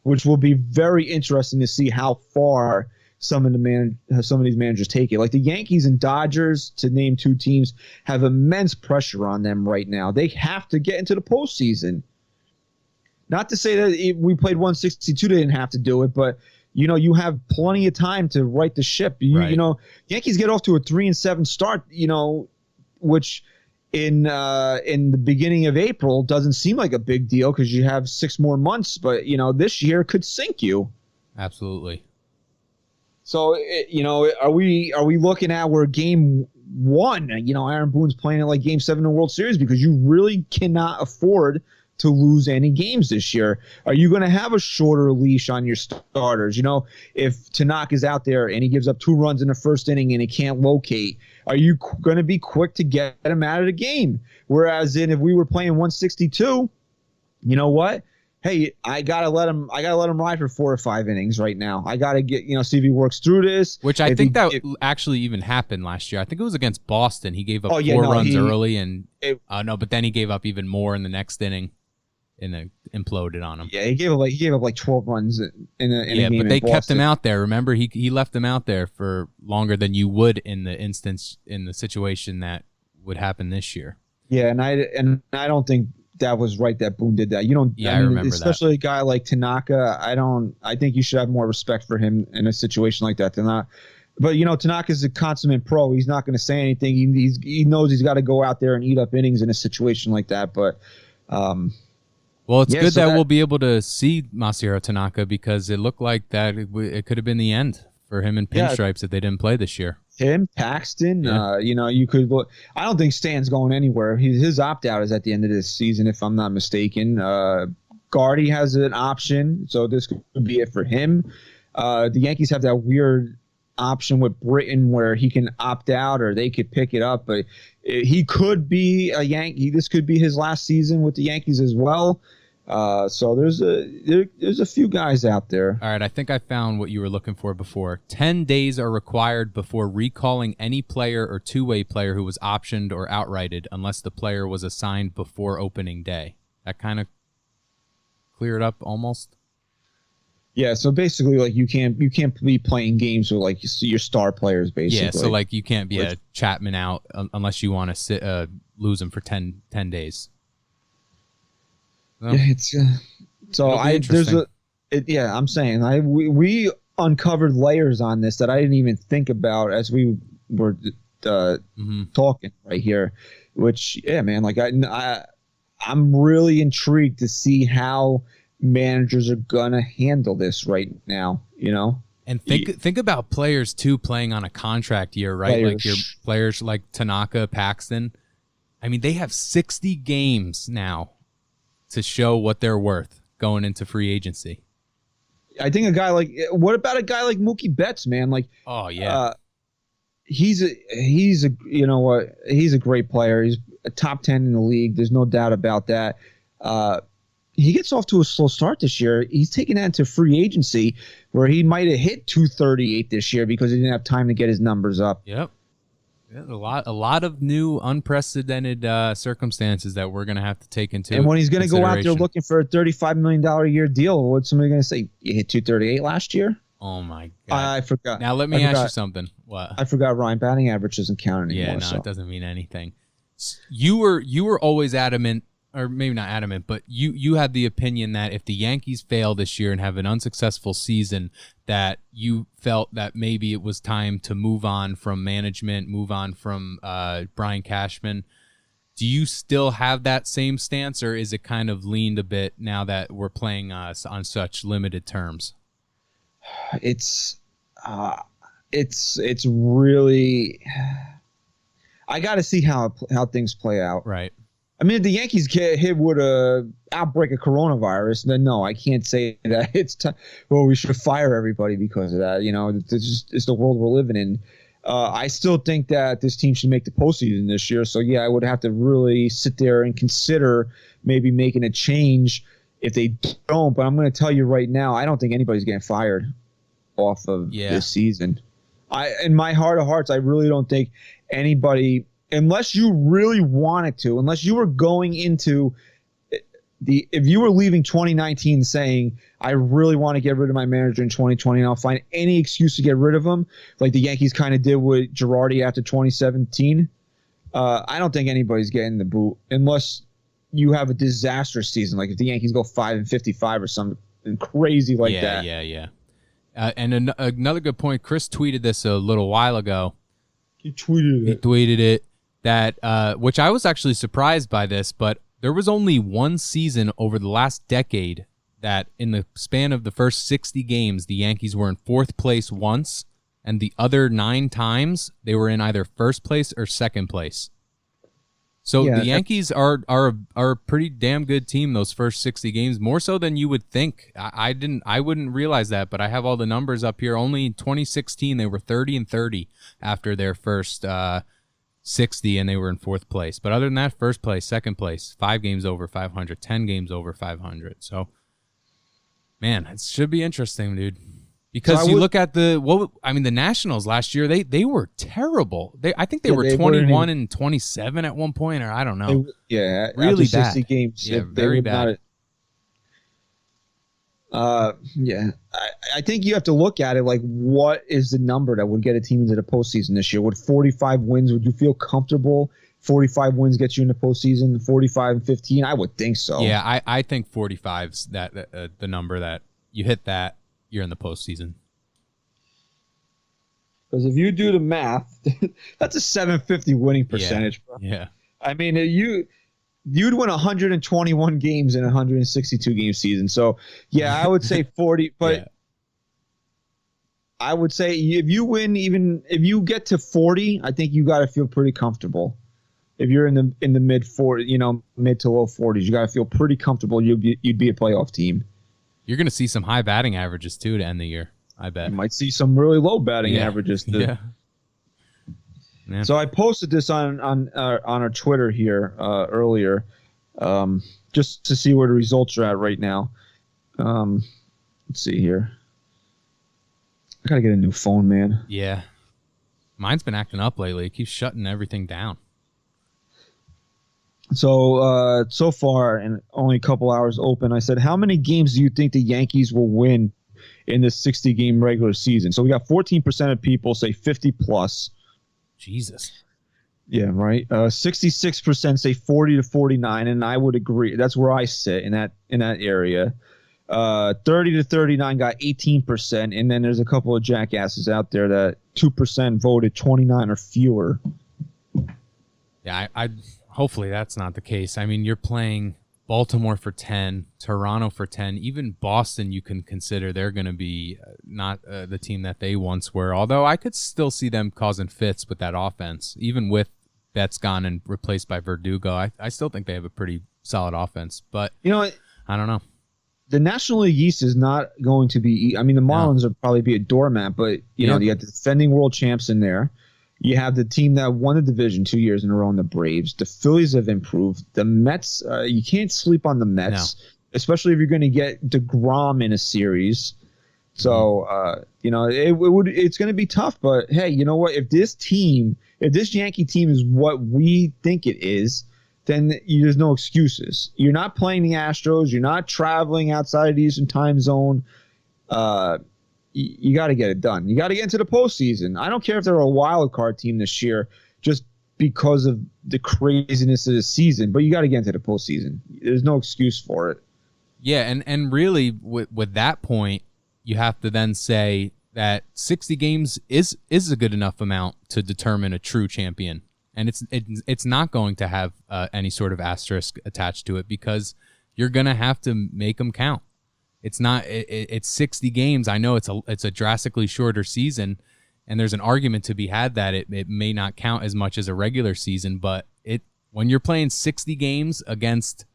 Speaker 2: which will be very interesting to see how far some of these managers take it. Like the Yankees and Dodgers, to name 2 teams, have immense pressure on them right now. They have to get into the postseason. Not to say that if we played 162, they didn't have to do it, but you have plenty of time to right the ship. Yankees get off to a 3-7 start, which in the beginning of April doesn't seem like a big deal because you have 6 more months, but this year could sink you.
Speaker 3: Absolutely.
Speaker 2: So are we looking at where game 1, Aaron Boone's playing it like game 7 in the World Series, because you really cannot afford to lose any games this year? Are you going to have a shorter leash on your starters? If Tanaka's out there and he gives up 2 runs in the first inning and he can't locate, are you going to be quick to get him out of the game? Whereas if we were playing 162, you know what? hey, I gotta let him ride for 4 or 5 innings right now. I gotta get, see if he works through this.
Speaker 3: Which I think actually even happened last year. I think it was against Boston. He gave up 4 runs early, and but then he gave up even more in the next inning, and it imploded on him.
Speaker 2: Yeah, he gave up like 12 runs in a game.
Speaker 3: But they kept him out there. Remember, he left him out there for longer than you would in the situation that would happen this year.
Speaker 2: Yeah, and I don't think that was right that Boone did that.
Speaker 3: I remember
Speaker 2: especially
Speaker 3: that.
Speaker 2: A guy like Tanaka. I think you should have more respect for him in a situation like that than not. But Tanaka's a consummate pro. He's not going to say anything. He knows he's got to go out there and eat up innings in a situation like that. But
Speaker 3: well, it's good that we'll be able to see Masahiro Tanaka, because it looked like that it could have been the end for him in pinstripes if they didn't play this year.
Speaker 2: Him, Paxton, you could look. I don't think Stan's going anywhere. His opt-out is at the end of this season, if I'm not mistaken. Gardy has an option, so this could be it for him. The Yankees have that weird option with Britton where he can opt out or they could pick it up, but he could be a Yankee. This could be his last season with the Yankees as well. So there's a few guys out there.
Speaker 3: All right, I think I found what you were looking for before. 10 days are required before recalling any player or two-way player who was optioned or outrighted unless the player was assigned before opening day. That kind of cleared up almost.
Speaker 2: Yeah, so basically, like you can't be playing games with like your star players, basically.
Speaker 3: Yeah, so like you can't be a Chapman out unless you want to lose him for 10 days.
Speaker 2: Yeah, it's I'm saying we uncovered layers on this that I didn't even think about as we were talking right here. Which man, like I'm really intrigued to see how managers are gonna handle this right now.
Speaker 3: And think about players too playing on a contract year, right? Like your players like Tanaka, Paxton. I mean, they have 60 games now to show what they're worth going into free agency.
Speaker 2: I think what about a guy like Mookie Betts, man? Like,
Speaker 3: oh yeah,
Speaker 2: he's a great player. He's a top 10 in the league. There's no doubt about that. He gets off to a slow start this year. He's taken that into free agency where he might have hit 238 this year because he didn't have time to get his numbers up.
Speaker 3: Yep. Yeah, a lot of new unprecedented circumstances that we're going to have to take into
Speaker 2: And when he's going to go out there looking for a $35 million a year deal, what's somebody going to say? You hit 238 last year?
Speaker 3: Oh, my God.
Speaker 2: I forgot.
Speaker 3: Now, let me ask you something. What?
Speaker 2: I forgot Ryan batting average doesn't count anymore.
Speaker 3: Yeah, no, it doesn't mean anything. You were always adamant, or maybe not adamant, but you had the opinion that if the Yankees fail this year and have an unsuccessful season, that you felt that maybe it was time to move on from management, move on from Brian Cashman. Do you still have that same stance, or is it kind of leaned a bit now that we're playing on such limited terms?
Speaker 2: It's really. I got to see how things play out.
Speaker 3: Right.
Speaker 2: I mean, if the Yankees get hit with a outbreak of coronavirus, then no, I can't say that it's time. Well, we should fire everybody because of that. It's the world we're living in. I still think that this team should make the postseason this year. So yeah, I would have to really sit there and consider maybe making a change if they don't. But I'm going to tell you right now, I don't think anybody's getting fired off of this season. In my heart of hearts, I really don't think anybody. Unless you really wanted to, unless you were going into if you were leaving 2019 saying, I really want to get rid of my manager in 2020 and I'll find any excuse to get rid of him, like the Yankees kind of did with Girardi after 2017, I don't think anybody's getting the boot unless you have a disastrous season. Like if the Yankees go 5-55 or something crazy like that.
Speaker 3: Yeah. And another good point, Chris tweeted this a little while ago.
Speaker 2: He tweeted it.
Speaker 3: That which I was actually surprised by this, but there was only one season over the last decade that in the span of the first 60 games, the Yankees were in fourth place once, and the other 9 times they were in either first place or second place. So the Yankees are a pretty damn good team those first 60 games, more so than you would think. I wouldn't realize that, but I have all the numbers up here. Only in 2016 they were 30-30 after their first 60, and they were in fourth place. But other than that, first place, second place, 5 games over 500, 10 games over 500. So Man, it should be interesting, dude. Because you look at the Nationals last year, they were terrible. I think they were 21 and 27 at one point, or I don't know.
Speaker 2: Really after 60
Speaker 3: bad.
Speaker 2: games.
Speaker 3: Yeah, very bad.
Speaker 2: I think you have to look at it like, what is the number that would get a team into the postseason this year? Would 45 wins? Would you feel comfortable? 45 wins gets you in the postseason. 45 and 15, I would think so.
Speaker 3: Yeah, I think 45's that the number that you hit that. You're in the postseason.
Speaker 2: Because if you do the math, that's a 750 winning percentage. Bro.
Speaker 3: Yeah.
Speaker 2: I mean, you'd win 121 games in a 162 game season. So, yeah, I would say 40. But yeah. I would say if you win, even if you get to 40, I think you got to feel pretty comfortable. If you're in the mid 40, mid to low 40s, you got to feel pretty comfortable. You'd be a playoff team.
Speaker 3: You're going to see some high batting averages, too, to end the year, I bet.
Speaker 2: You might see some really low batting averages, too.
Speaker 3: Yeah.
Speaker 2: So I posted this on our Twitter here earlier, just to see where the results are at right now. Let's see here. I got to get a new phone, man.
Speaker 3: Yeah. Mine's been acting up lately. It keeps shutting everything down.
Speaker 2: So far, and only a couple hours open, I said, how many games do you think the Yankees will win in this 60-game regular season? So we got 14% of people say 50+.
Speaker 3: Jesus.
Speaker 2: Yeah, right. 66% say 40 to 49, and I would agree. That's where I sit in that area. 30 to 39 got 18%, and then there's a couple of jackasses out there that 2% voted 29 or fewer.
Speaker 3: Yeah, I hopefully that's not the case. I mean, you're playing Baltimore for 10, Toronto for 10, even Boston you can consider they're going to be not the team that they once were, although I could still see them causing fits with that offense. Even with Betts gone and replaced by Verdugo, I still think they have a pretty solid offense. But, I don't know.
Speaker 2: The National League East is not going to be – I mean, the Marlins will probably be a doormat, but, you got the defending world champs in there. You have the team that won the division 2 years in a row in the Braves. The Phillies have improved. The Mets, you can't sleep on the Mets, especially if you're going to get DeGrom in a series. So, it's going to be tough. But, hey, you know what? If this Yankee team is what we think it is, then there's no excuses. You're not playing the Astros. You're not traveling outside of the Eastern time zone. You got to get it done. You got to get into the postseason. I don't care if they're a wild card team this year, just because of the craziness of the season. But you got to get into the postseason. There's no excuse for it.
Speaker 3: Yeah, and really with that point, you have to then say that 60 games is a good enough amount to determine a true champion, and it's not going to have any sort of asterisk attached to it because you're going to have to make them count. It's not. It's 60 games. I know it's a drastically shorter season, and there's an argument to be had that it may not count as much as a regular season. But when you're playing 60 games against,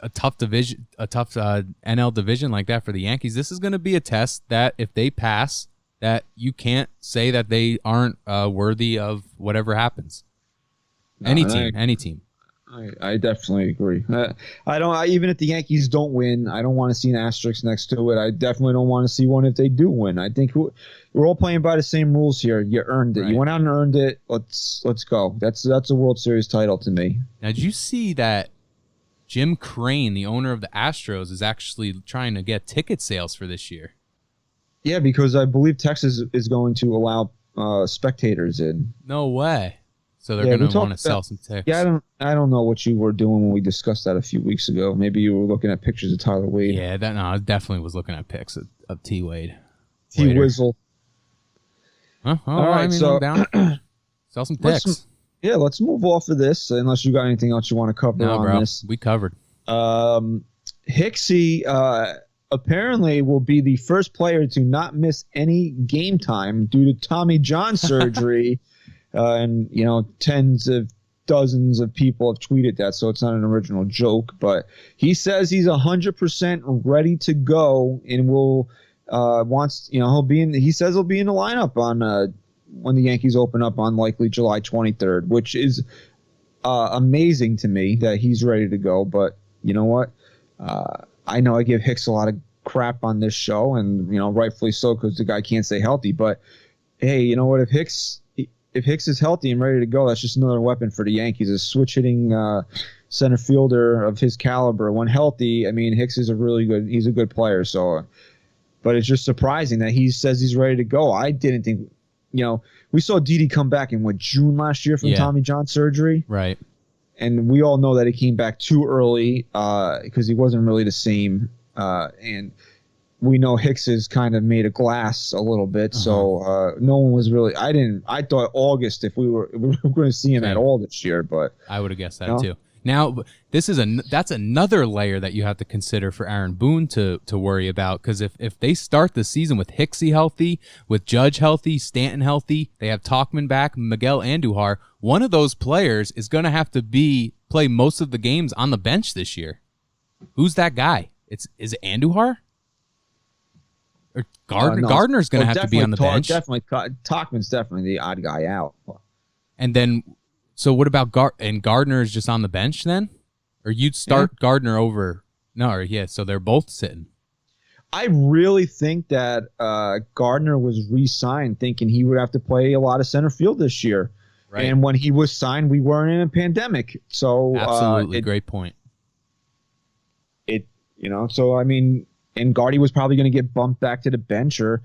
Speaker 3: a tough division, a tough NL division like that for the Yankees, this is going to be a test that if they pass, that you can't say that they aren't worthy of whatever happens. Any team.
Speaker 2: I definitely agree. Even if the Yankees don't win, I don't want to see an asterisk next to it. I definitely don't want to see one if they do win. I think we're all playing by the same rules here. You earned it. Right. You went out and earned it. Let's go. That's a World Series title to me.
Speaker 3: Now, did you see that Jim Crane, the owner of the Astros, is actually trying to get ticket sales for this year?
Speaker 2: Yeah, because I believe Texas is going to allow spectators in.
Speaker 3: No way. So they're going to want to sell some tickets.
Speaker 2: Yeah, I don't know what you were doing when we discussed that a few weeks ago. Maybe you were looking at pictures of Tyler Wade.
Speaker 3: Yeah, I definitely was looking at pics of T Wade.
Speaker 2: T Wizzle.
Speaker 3: Huh? All right, so down. Sell some picks.
Speaker 2: Let's move off of this unless you got anything else you want to cover on this.
Speaker 3: We covered.
Speaker 2: Hicksy apparently will be the first player to not miss any game time due to Tommy John surgery. And, tens of dozens of people have tweeted that, so it's not an original joke. But he says he's 100% ready to go and he says he'll be in the lineup on when the Yankees open up on likely July 23rd, which is amazing to me that he's ready to go. But you know what? I know I give Hicks a lot of crap on this show, and rightfully so, because the guy can't stay healthy. But hey, you know what? If Hicks is healthy and ready to go, that's just another weapon for the Yankees. A switch hitting center fielder of his caliber, when healthy, I mean, Hicks is he's a good player. So, but it's just surprising that he says he's ready to go. I didn't think, we saw Didi come back in June last year from Tommy John surgery.
Speaker 3: Right.
Speaker 2: And we all know that he came back too early because he wasn't really the same. And we know Hicks is kind of made of glass a little bit. So no one was really, I thought August if we were going to see him at all this year, but
Speaker 3: I would have guessed that too. Now, that's another layer that you have to consider for Aaron Boone to worry about, because if they start the season with Hicksy healthy, with Judge healthy, Stanton healthy, they have Tauchman back, Miguel Andujar, one of those players is going to have to play most of the games on the bench this year. Who's that guy? Is it Andujar? Or Gardner?
Speaker 2: No.
Speaker 3: Gardner's going to have to be on the bench.
Speaker 2: Definitely, Tauchman's definitely the odd guy out.
Speaker 3: And then, so what about Gardner is just on the bench then? Or you'd start Gardner over? No, so they're both sitting.
Speaker 2: I really think that Gardner was re-signed thinking he would have to play a lot of center field this year. Right. And when he was signed, we weren't in a pandemic. So
Speaker 3: absolutely, great point.
Speaker 2: So I mean, and Gardy was probably going to get bumped back to the bench, or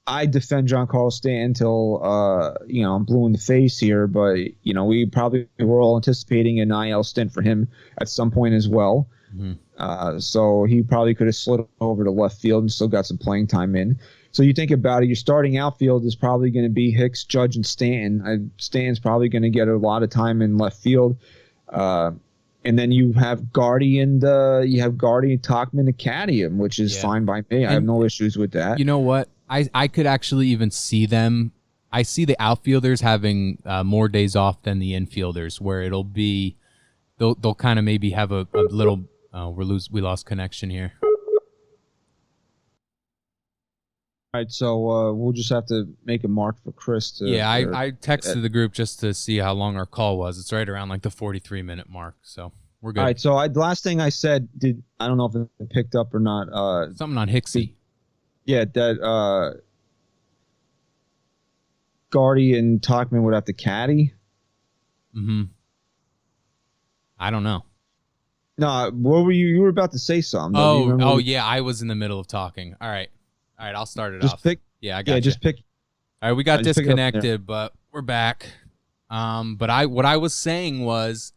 Speaker 2: I defend Giancarlo Stanton until I'm blue in the face here, but we probably were all anticipating an IL stint for him at some point as well. Mm-hmm. So he probably could have slid over to left field and still got some playing time in. So you think about it, your starting outfield is probably going to be Hicks, Judge, and Stanton. Stanton's probably going to get a lot of time in left field. And then you have Gardy and Tauchman and Caddium, which is fine by me. I have no issues with that.
Speaker 3: You know what? I could actually even see them. I see the outfielders having more days off than the infielders, where it'll be they'll kind of maybe have a little. We lost connection here.
Speaker 2: All right, so we'll just have to make a mark for Chris.
Speaker 3: I texted the group just to see how long our call was. It's right around like the 43-minute mark, so we're good.
Speaker 2: All right, so the last thing I said, I don't know if it picked up or not.
Speaker 3: Something on Hicksy.
Speaker 2: That Gardy and Tauchman would have to caddy.
Speaker 3: Mm-hmm. I don't know.
Speaker 2: No, what were you? You were about to say something.
Speaker 3: Yeah, I was in the middle of talking. All right, I'll start it off.
Speaker 2: I got you.
Speaker 3: Just pick. All right, we got disconnected, but we're back. But what I was saying was,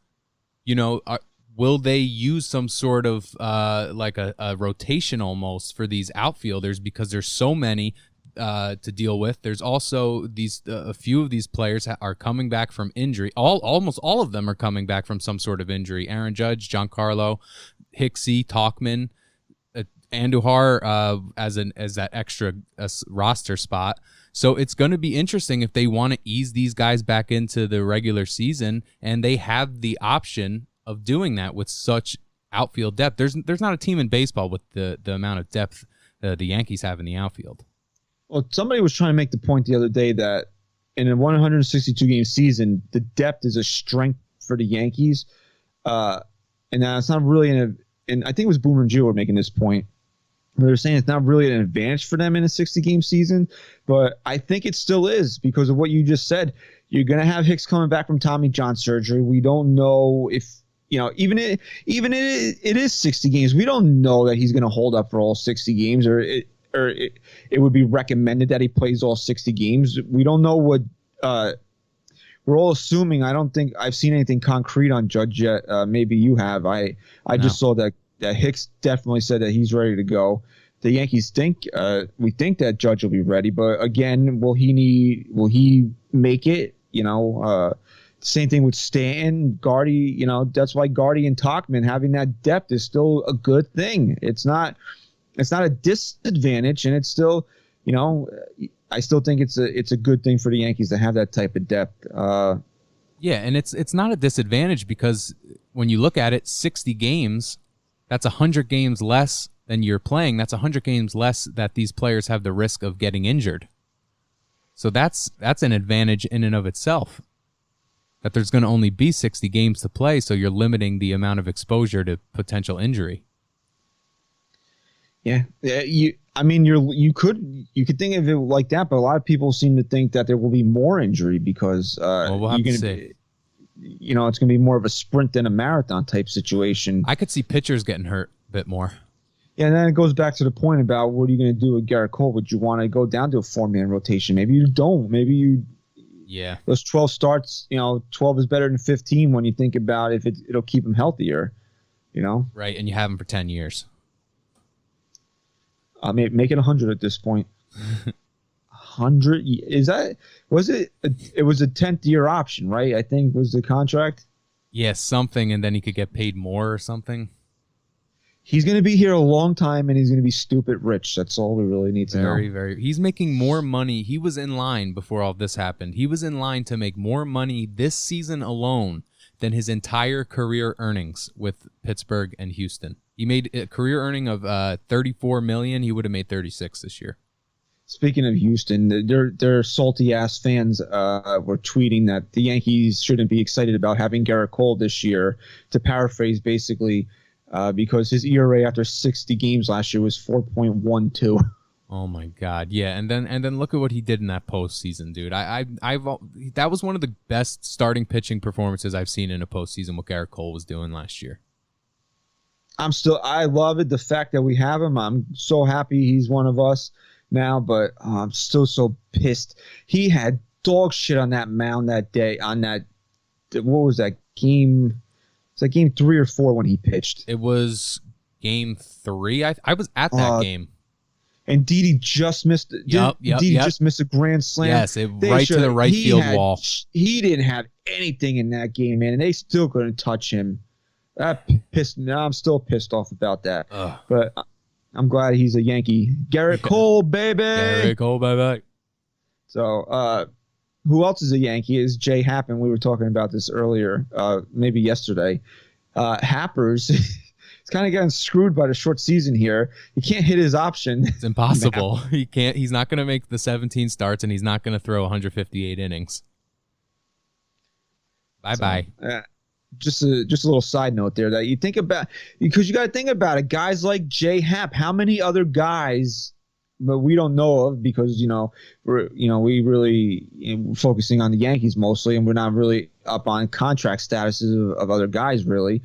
Speaker 3: will they use some sort of like a rotation almost for these outfielders, because there's so many to deal with. There's also these a few of these players are coming back from injury. Almost all of them are coming back from some sort of injury. Aaron Judge, Giancarlo, Hicksy, Tauchman, Andujar as that extra roster spot. So it's going to be interesting if they want to ease these guys back into the regular season, and they have the option of doing that with such outfield depth. There's not a team in baseball with the amount of depth the Yankees have in the outfield.
Speaker 2: Well, somebody was trying to make the point the other day that in a 162-game season, the depth is a strength for the Yankees, and it's not really and I think it was Boomer and Gio were making this point. They're saying it's not really an advantage for them in a 60-game season, but I think it still is because of what you just said. You're going to have Hicks coming back from Tommy John surgery. We don't know if, even it is 60 games. We don't know that he's going to hold up for all 60 games, or it would be recommended that he plays all 60 games. We don't know what we're all assuming. I don't think I've seen anything concrete on Judge yet. Maybe you have. I just saw that Hicks definitely said that he's ready to go. The Yankees we think that Judge will be ready, but again, will he make it? Same thing with Stanton, Gardy. That's why Gardy and Tauchman having that depth is still a good thing. It's not a disadvantage, and it's still, I still think it's a good thing for the Yankees to have that type of depth.
Speaker 3: Yeah, and it's not a disadvantage because when you look at it, 60 games, that's 100 games less than you're playing. That's 100 games less that these players have the risk of getting injured. So that's an advantage in and of itself, that there's going to only be 60 games to play, so you're limiting the amount of exposure to potential injury.
Speaker 2: Yeah. You could think of it like that, but a lot of people seem to think that there will be more injury because
Speaker 3: We'll have to see.
Speaker 2: It's going to be more of a sprint than a marathon type situation.
Speaker 3: I could see pitchers getting hurt a bit more.
Speaker 2: Yeah, and then it goes back to the point about what are you going to do with Garrett Cole? Would you want to go down to a 4-man rotation? Maybe you don't. Maybe you.
Speaker 3: Yeah.
Speaker 2: Those 12 starts, 12 is better than 15 when you think about if it'll keep him healthier,
Speaker 3: Right, and you have him for 10 years.
Speaker 2: Make it 100 at this point. 100 was it was a 10th year option, right? I think was the contract.
Speaker 3: Yeah, something, and then he could get paid more or something.
Speaker 2: He's going to be here a long time, and he's going to be stupid rich. That's all we really need to know.
Speaker 3: Very. He's making more money. He was in line before all this happened. He was in line to make more money this season alone than his entire career earnings with Pittsburgh and Houston. He made a career earning of $34 million. He would have made $36 this year.
Speaker 2: Speaking of Houston, their salty ass fans were tweeting that the Yankees shouldn't be excited about having Garrett Cole this year. To paraphrase, basically, because his ERA after 60 games last year was 4.12.
Speaker 3: Oh my God, yeah, and then look at what he did in that postseason, dude. That was one of the best starting pitching performances I've seen in a postseason. What Garrett Cole was doing last year.
Speaker 2: I love it, the fact that we have him. I'm so happy he's one of us now, but I'm still so pissed. He had dog shit on that mound that day. On that, what was that game? It's like game 3 or 4 when he pitched.
Speaker 3: It was game 3. I was at that game.
Speaker 2: And Didi just missed. Just missed a grand slam.
Speaker 3: Yes, right to the right field wall.
Speaker 2: He didn't have anything in that game, man, and they still couldn't touch him. That pissed me. I'm still pissed off about that.
Speaker 3: Ugh.
Speaker 2: But I'm glad he's a Yankee. Garrett Cole, baby.
Speaker 3: Garrett Cole, baby.
Speaker 2: So, who else is a Yankee is Jay Happen. We were talking about this earlier, maybe yesterday. Happers, he's kind of getting screwed by the short season here. He can't hit his option.
Speaker 3: It's impossible. He can't. He's not going to make the 17 starts, and he's not going to throw 158 innings. Bye-bye.
Speaker 2: Just a little side note there that you think about, because you got to think about it. Guys like Jay Happ, how many other guys, but we don't know of because we really focusing on the Yankees mostly, and we're not really up on contract statuses of other guys really.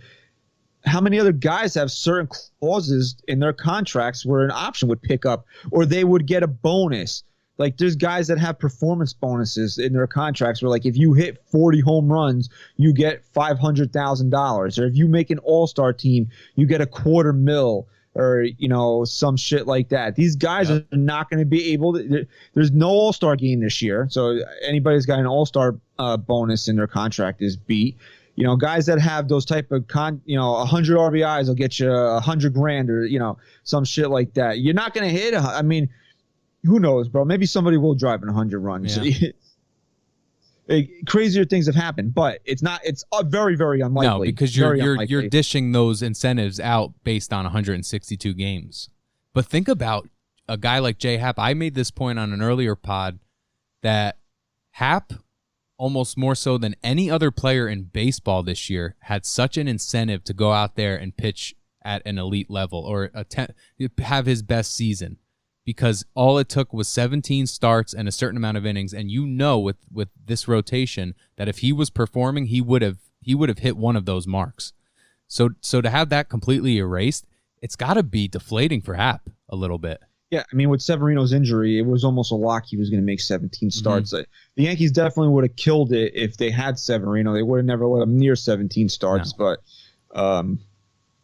Speaker 2: How many other guys have certain clauses in their contracts where an option would pick up or they would get a bonus? Like there's guys that have performance bonuses in their contracts where like if you hit 40 home runs, you get $500,000. Or if you make an all-star team, you get $250,000 or some shit like that. These guys are not going to be able to. There's no all-star game this year. So anybody's got an all-star bonus in their contract is beat. Guys that have those type of 100 RBIs will get you $100,000 or some shit like that. You're not going to hit. Who knows, bro? Maybe somebody will drive in 100 runs. Yeah. Crazier things have happened, but it's not. It's very, very unlikely.
Speaker 3: No, because you're dishing those incentives out based on 162 games. But think about a guy like Jay Happ. I made this point on an earlier pod that Happ, almost more so than any other player in baseball this year, had such an incentive to go out there and pitch at an elite level or have his best season. Because all it took was 17 starts and a certain amount of innings, and with this rotation that if he was performing, he would have hit one of those marks. So to have that completely erased, it's got to be deflating for Happ a little bit.
Speaker 2: Yeah, with Severino's injury, it was almost a lock he was going to make 17 starts. Mm-hmm. The Yankees definitely would have killed it if they had Severino. They would have never let him near 17 starts, but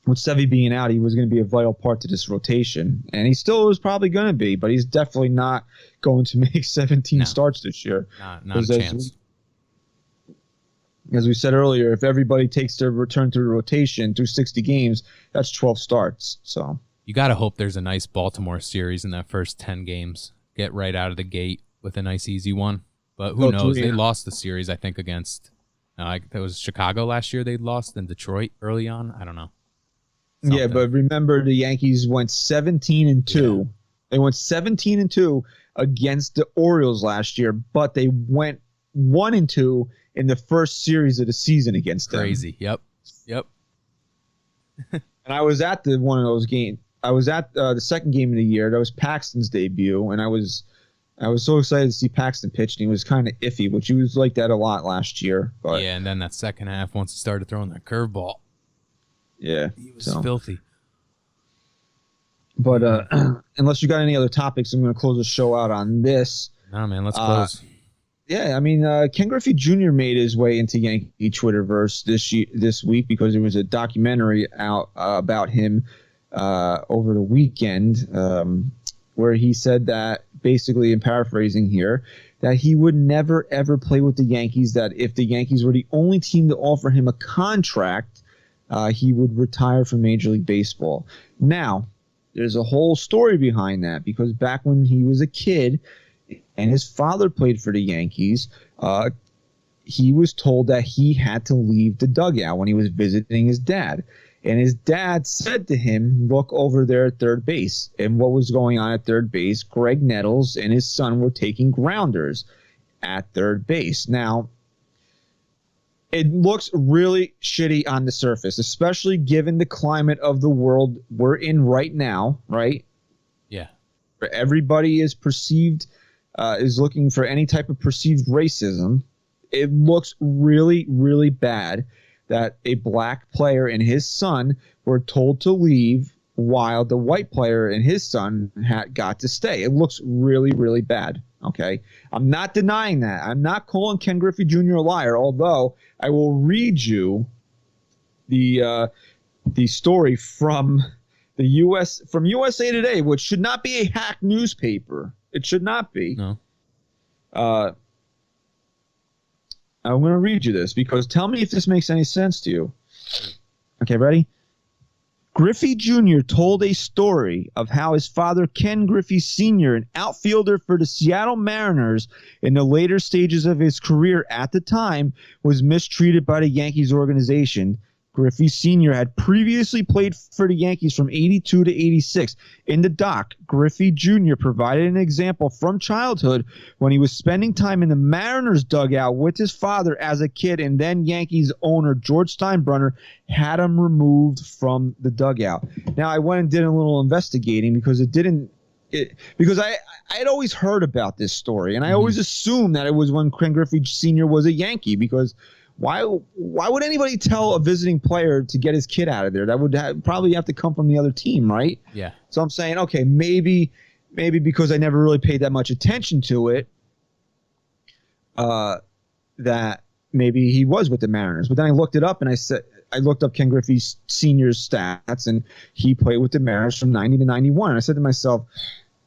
Speaker 2: with Sevy being out, he was going to be a vital part to this rotation. And he still is probably going to be, but he's definitely not going to make 17 starts this year.
Speaker 3: Not a chance.
Speaker 2: As we said earlier, if everybody takes their return through the rotation through 60 games, that's 12 starts. So
Speaker 3: you got to hope there's a nice Baltimore series in that first 10 games. Get right out of the gate with a nice, easy one. But who knows? They lost the series, I think, against it was Chicago last year they lost, and Detroit early on. I don't know. Something.
Speaker 2: Yeah, but remember the Yankees went 17-2. Yeah. They went 17-2 against the Orioles last year, but they went 1-2 in the first series of the season against them.
Speaker 3: Crazy. Yep.
Speaker 2: And I was at one of those games. I was at the second game of the year. That was Paxton's debut, and I was so excited to see Paxton pitch, and he was kind of iffy, which he was like that a lot last year. But
Speaker 3: yeah, and then that second half, once he started throwing that curveball,
Speaker 2: yeah,
Speaker 3: he was filthy.
Speaker 2: But unless you got any other topics, I'm going to close the show out on this.
Speaker 3: No, man, let's close.
Speaker 2: Yeah, I mean, Ken Griffey Jr. made his way into Yankee Twitterverse this week because there was a documentary out about him over the weekend where he said that, basically, in paraphrasing here, that he would never, ever play with the Yankees, that if the Yankees were the only team to offer him a contract, he would retire from Major League Baseball. Now, there's a whole story behind that, because back when he was a kid and his father played for the Yankees, he was told that he had to leave the dugout when he was visiting his dad. And his dad said to him, look over there at third base. And what was going on at third base? Greg Nettles and his son were taking grounders at third base. Now, it looks really shitty on the surface, especially given the climate of the world we're in right now, right?
Speaker 3: Yeah.
Speaker 2: Everybody is looking for any type of perceived racism. It looks really, really bad that a black player and his son were told to leave while the white player and his son got to stay. It looks really, really bad. Okay, I'm not denying that. I'm not calling Ken Griffey Jr. a liar, although I will read you the story from the USA Today, which should not be a hack newspaper. It should not be.
Speaker 3: No.
Speaker 2: I'm going to read you this, because tell me if this makes any sense to you. Okay, ready? Griffey Jr. told a story of how his father, Ken Griffey Sr., an outfielder for the Seattle Mariners in the later stages of his career at the time, was mistreated by the Yankees organization. Griffey Sr. had previously played for the Yankees from 82 to 86. In the doc, Griffey Jr. provided an example from childhood when he was spending time in the Mariners dugout with his father as a kid, and then Yankees owner George Steinbrenner had him removed from the dugout. Now, I went and did a little investigating because because I had always heard about this story, and I always assumed that it was when Ken Griffey Sr. was a Yankee, because why would anybody tell a visiting player to get his kid out of there? That would probably have to come from the other team, right?
Speaker 3: Yeah.
Speaker 2: So I'm saying, okay, maybe because I never really paid that much attention to it, that maybe he was with the Mariners. But then I looked it up, and I looked up Ken Griffey Sr.'s stats, and he played with the Mariners from 90 to 91. And I said to myself,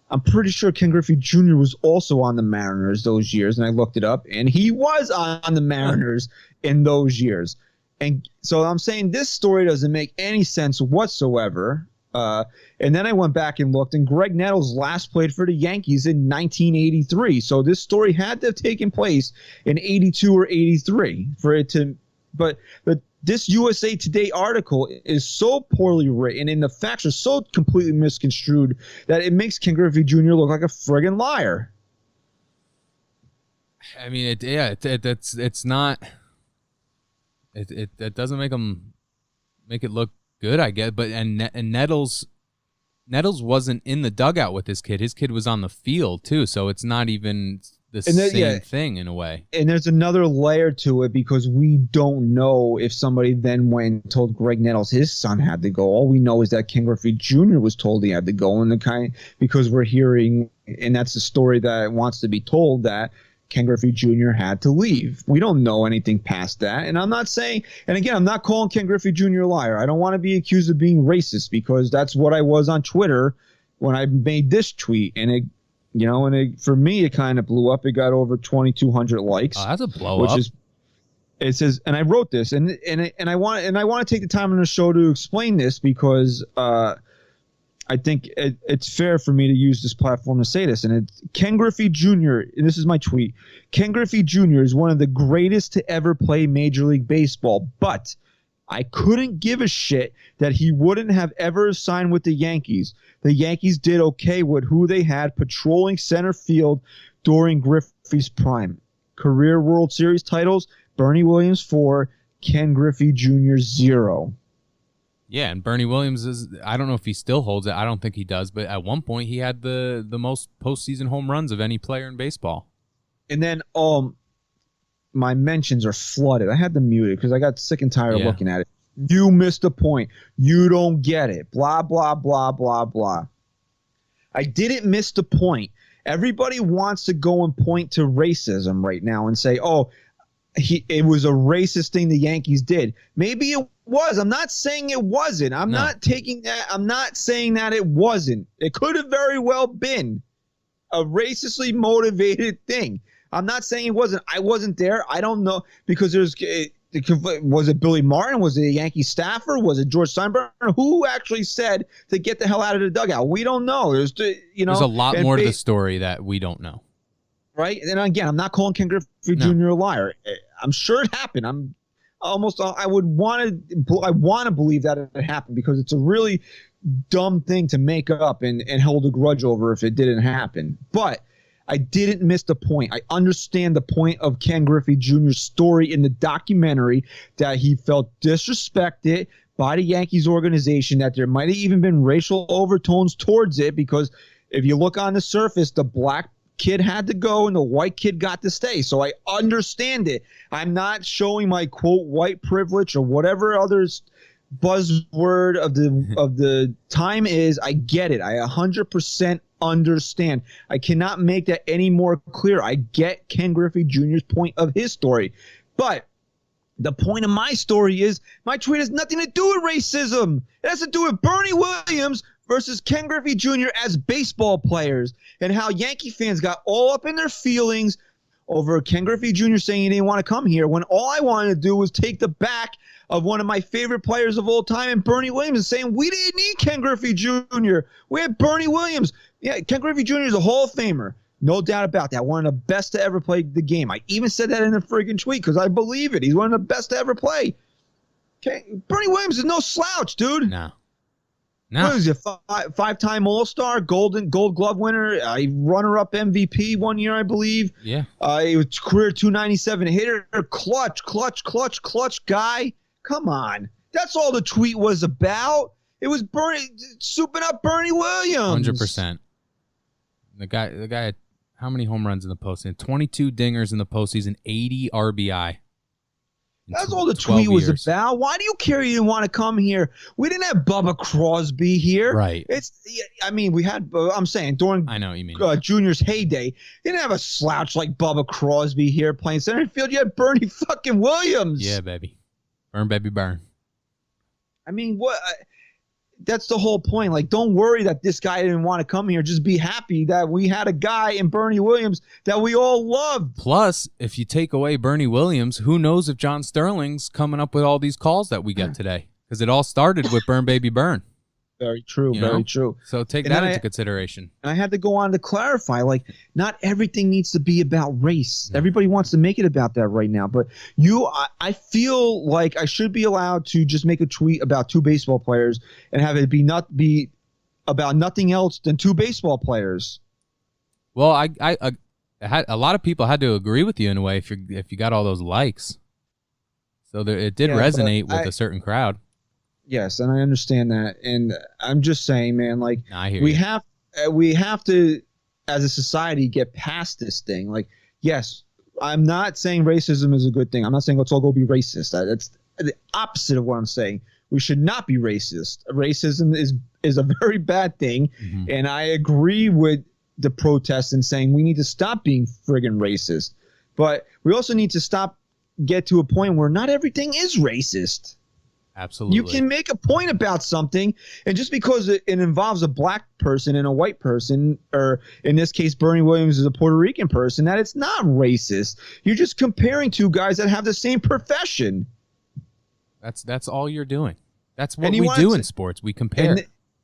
Speaker 2: I'm pretty sure Ken Griffey Jr. was also on the Mariners those years, and I looked it up, and he was on the Mariners in those years. And so I'm saying this story doesn't make any sense whatsoever. And then I went back and looked, and Greg Nettles last played for the Yankees in 1983. So this story had to have taken place in 82 or 83 for it to – but this USA Today article is so poorly written, and the facts are so completely misconstrued that it makes Ken Griffey Jr. look like a friggin' liar.
Speaker 3: I mean, it's not. It doesn't make it look good, I guess. But and Nettles wasn't in the dugout with his kid. His kid was on the field too, so it's not even the same thing in a way. And
Speaker 2: there's another layer to it, because we don't know if somebody then went and told Greg Nettles his son had to go. All we know is that Ken Griffey Jr. was told he had to go, and because we're hearing, and that's the story that wants to be told, that Ken Griffey Jr. had to leave. We don't know anything past that. And I'm not saying, and again, I'm not calling Ken Griffey Jr. a liar. I don't want to be accused of being racist, because that's what I was on Twitter when I made this tweet. And for me, it kind of blew up. It got over 2,200 likes.
Speaker 3: Oh, that's a blow up.
Speaker 2: It says, and I wrote this, and I want to take the time on the show to explain this, because I think it's fair for me to use this platform to say this. And it's Ken Griffey Jr., and this is my tweet. Ken Griffey Jr. is one of the greatest to ever play Major League Baseball, but I couldn't give a shit that he wouldn't have ever signed with the Yankees. The Yankees did okay with who they had patrolling center field during Griffey's prime. Career World Series titles, Bernie Williams 4, Ken Griffey Jr. 0.
Speaker 3: Yeah, and Bernie Williams I don't know if he still holds it. I don't think he does, but at one point he had the most postseason home runs of any player in baseball.
Speaker 2: And then my mentions are flooded. I had them muted because I got sick and tired of looking at it. You missed a point. You don't get it. Blah, blah, blah, blah, blah. I didn't miss the point. Everybody wants to go and point to racism right now and say, oh, it was a racist thing the Yankees did. Maybe it was. I'm not saying it wasn't. I'm not taking that. I'm not saying that it wasn't. It could have very well been a racistly motivated thing. I'm not saying it wasn't. I wasn't there. I don't know because was it Billy Martin? Was it a Yankee staffer? Was it George Steinbrenner? Who actually said to get the hell out of the dugout? We don't know. There's
Speaker 3: a lot more to the story that we don't know.
Speaker 2: Right? And again, I'm not calling Ken Griffey Jr. a liar. I'm sure it happened. I want to believe that it happened because it's a really dumb thing to make up and hold a grudge over if it didn't happen. But I didn't miss the point. I understand the point of Ken Griffey Jr.'s story in the documentary that he felt disrespected by the Yankees organization, that there might have even been racial overtones towards it because if you look on the surface, the black kid had to go and the white kid got to stay. So I understand it. I'm not showing my quote white privilege or whatever others buzzword of the time is. I get it. I 100% understand. I cannot make that any more clear. I get Ken Griffey Jr.'s point of his story. But the point of my story is my tweet has nothing to do with racism. It has to do with Bernie Williams versus Ken Griffey Jr. as baseball players and how Yankee fans got all up in their feelings over Ken Griffey Jr. saying he didn't want to come here when all I wanted to do was take the back of one of my favorite players of all time and Bernie Williams and saying we didn't need Ken Griffey Jr. We had Bernie Williams. Yeah, Ken Griffey Jr. is a Hall of Famer. No doubt about that. One of the best to ever play the game. I even said that in a friggin' tweet because I believe it. He's one of the best to ever play. Okay, Bernie Williams is no slouch, dude.
Speaker 3: No.
Speaker 2: What is he, five-time All-Star, Gold Glove winner, runner-up MVP one year, I believe.
Speaker 3: Yeah.
Speaker 2: He was career 297 hitter, clutch guy. Come on. That's all the tweet was about. It was souping up Bernie Williams.
Speaker 3: 100%. The guy had how many home runs in the postseason? 22 dingers in the postseason, 80 RBI.
Speaker 2: That's all the tweet was about. Why do you care you didn't want to come here? We didn't have Bubba Crosby here.
Speaker 3: Right.
Speaker 2: We had, I'm saying, during
Speaker 3: I know what you mean.
Speaker 2: Junior's heyday, you didn't have a slouch like Bubba Crosby here playing center field. You had Bernie fucking Williams.
Speaker 3: Yeah, baby. Burn, baby, burn.
Speaker 2: I mean, what? That's the whole point. Like, don't worry that this guy didn't want to come here. Just be happy that we had a guy in Bernie Williams that we all loved.
Speaker 3: Plus, if you take away Bernie Williams, who knows if John Sterling's coming up with all these calls that we get today? Because it all started with Burn, Baby, Burn.
Speaker 2: Very true. Very true.
Speaker 3: So take that into consideration.
Speaker 2: And I had to go on to clarify, like, not everything needs to be about race. No. Everybody wants to make it about that right now. But I feel like I should be allowed to just make a tweet about two baseball players and have it be about nothing else than two baseball players.
Speaker 3: Well, I had a lot of people had to agree with you in a way if you got all those likes. So it did resonate with a certain crowd.
Speaker 2: Yes, and I understand that, and I'm just saying, man, like
Speaker 3: we
Speaker 2: have to, as a society, get past this thing. Like, yes, I'm not saying racism is a good thing. I'm not saying let's all go be racist. That's the opposite of what I'm saying. We should not be racist. Racism is a very bad thing, and I agree with the protests and saying we need to stop being friggin' racist. But we also need to get to a point where not everything is racist.
Speaker 3: Absolutely.
Speaker 2: You can make a point about something, and just because it involves a black person and a white person, or in this case, Bernie Williams is a Puerto Rican person, that it's not racist. You're just comparing two guys that have the same profession.
Speaker 3: That's all you're doing. That's what we do in sports. We compare.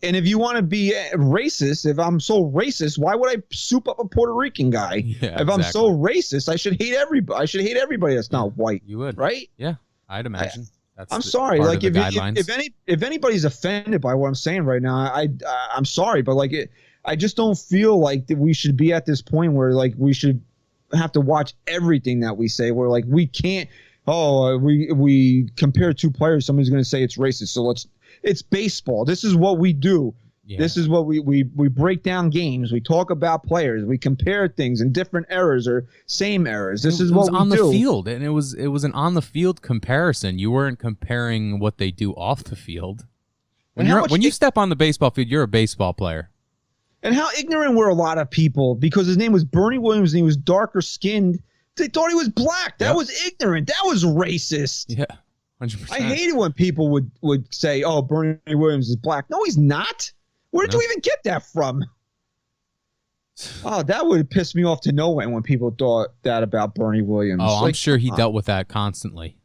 Speaker 2: And if you want to be racist, if I'm so racist, why would I soup up a Puerto Rican guy?
Speaker 3: Yeah,
Speaker 2: if I'm so racist, I should hate everybody. I should hate everybody that's not white.
Speaker 3: You would,
Speaker 2: right?
Speaker 3: Yeah, I'd imagine.
Speaker 2: I'm sorry. Like if anybody's offended by what I'm saying right now, I'm sorry, but like I just don't feel like that we should be at this point where like we should have to watch everything that we say. Where like we can't. We compare two players. Somebody's going to say it's racist. So it's baseball. This is what we do. Yeah. This is what we break down games. We talk about players. We compare things in different eras or same eras. This is what we do.
Speaker 3: It was on the field, and it was an on the field comparison. You weren't comparing what they do off the field. When you step on the baseball field, you're a baseball player.
Speaker 2: And how ignorant were a lot of people because his name was Bernie Williams and he was darker skinned. They thought he was black. That was ignorant. That was racist.
Speaker 3: Yeah, 100%.
Speaker 2: I hated when people would say, "Oh, Bernie Williams is black." No, he's not. Where did you even get that from? Oh, that would have pissed me off to no end when people thought that about Bernie Williams.
Speaker 3: Oh, I'm sure he dealt with that constantly.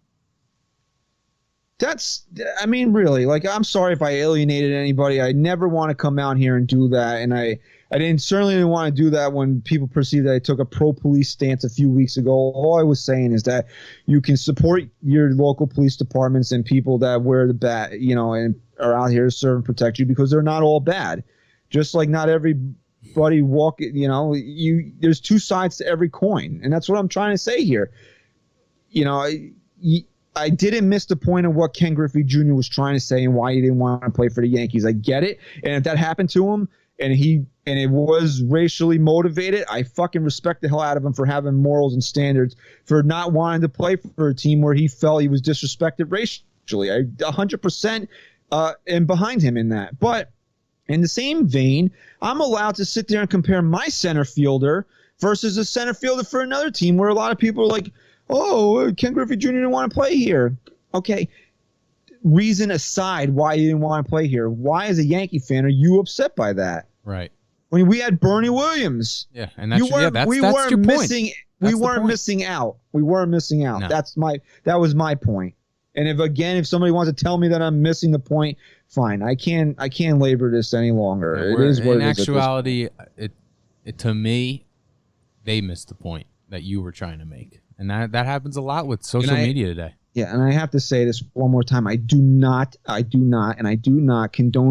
Speaker 2: Really, I'm sorry if I alienated anybody. I never want to come out here and do that. And I certainly didn't want to do that when people perceived that I took a pro-police stance a few weeks ago. All I was saying is that you can support your local police departments and people that wear the bat, and are out here to serve and protect you because they're not all bad. Just like not everybody there's two sides to every coin. And that's what I'm trying to say here. I didn't miss the point of what Ken Griffey Jr. was trying to say and why he didn't want to play for the Yankees. I get it. And if that happened to him and it was racially motivated, I fucking respect the hell out of him for having morals and standards, for not wanting to play for a team where he felt he was disrespected racially. I 100% am behind him in that. But in the same vein, I'm allowed to sit there and compare my center fielder versus a center fielder for another team where a lot of people are like, "Oh, Ken Griffey Jr. didn't want to play here." Okay, reason aside why he didn't want to play here, why as a Yankee fan are you upset by that?
Speaker 3: Right.
Speaker 2: When we had Bernie Williams.
Speaker 3: Yeah, and that's your point.
Speaker 2: We weren't missing out. We weren't missing out.
Speaker 3: No.
Speaker 2: That was my point. And if somebody wants to tell me that I'm missing the point, fine. I can't labor this any longer.
Speaker 3: Yeah,
Speaker 2: it is what
Speaker 3: in
Speaker 2: it is. In
Speaker 3: actuality, to me, they missed the point that you were trying to make. And that happens a lot with social media today.
Speaker 2: Yeah, and I have to say this one more time. I do not condone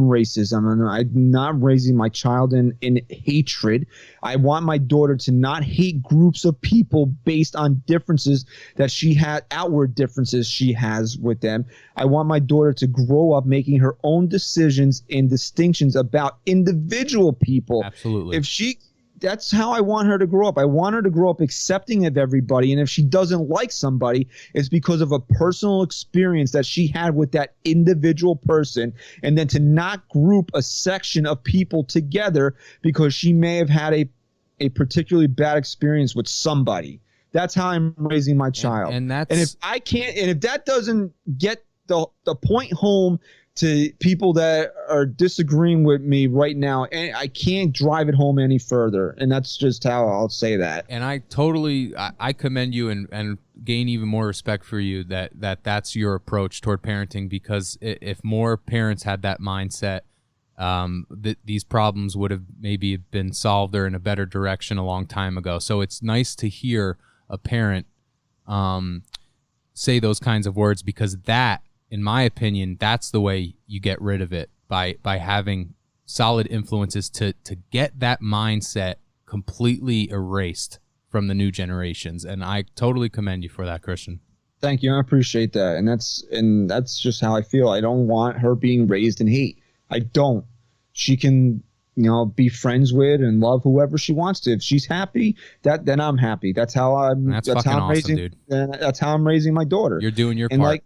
Speaker 2: racism. I'm not raising my child in hatred. I want my daughter to not hate groups of people based on differences that she had, outward differences she has with them. I want my daughter to grow up making her own decisions and distinctions about individual people.
Speaker 3: Absolutely.
Speaker 2: That's how I want her to grow up. I want her to grow up accepting of everybody. And if she doesn't like somebody, it's because of a personal experience that she had with that individual person. And then to not group a section of people together because she may have had a particularly bad experience with somebody. That's how I'm raising my child. And if that doesn't get the point home to people that are disagreeing with me right now, and I can't drive it home any further. And that's just how I'll say that.
Speaker 3: And I commend you and gain even more respect for you that's your approach toward parenting, because if more parents had that mindset, these problems would have maybe been solved or in a better direction a long time ago. So it's nice to hear a parent say those kinds of words, because that, in my opinion, that's the way you get rid of it, by having solid influences to get that mindset completely erased from the new generations. And I totally commend you for that, Christian.
Speaker 2: Thank you. I appreciate that. And that's just how I feel. I don't want her being raised in hate. I don't. She can, be friends with and love whoever she wants to. If she's happy, then I'm happy. That's how I'm
Speaker 3: awesome, dude.
Speaker 2: That's how I'm raising my daughter.
Speaker 3: You're doing your part.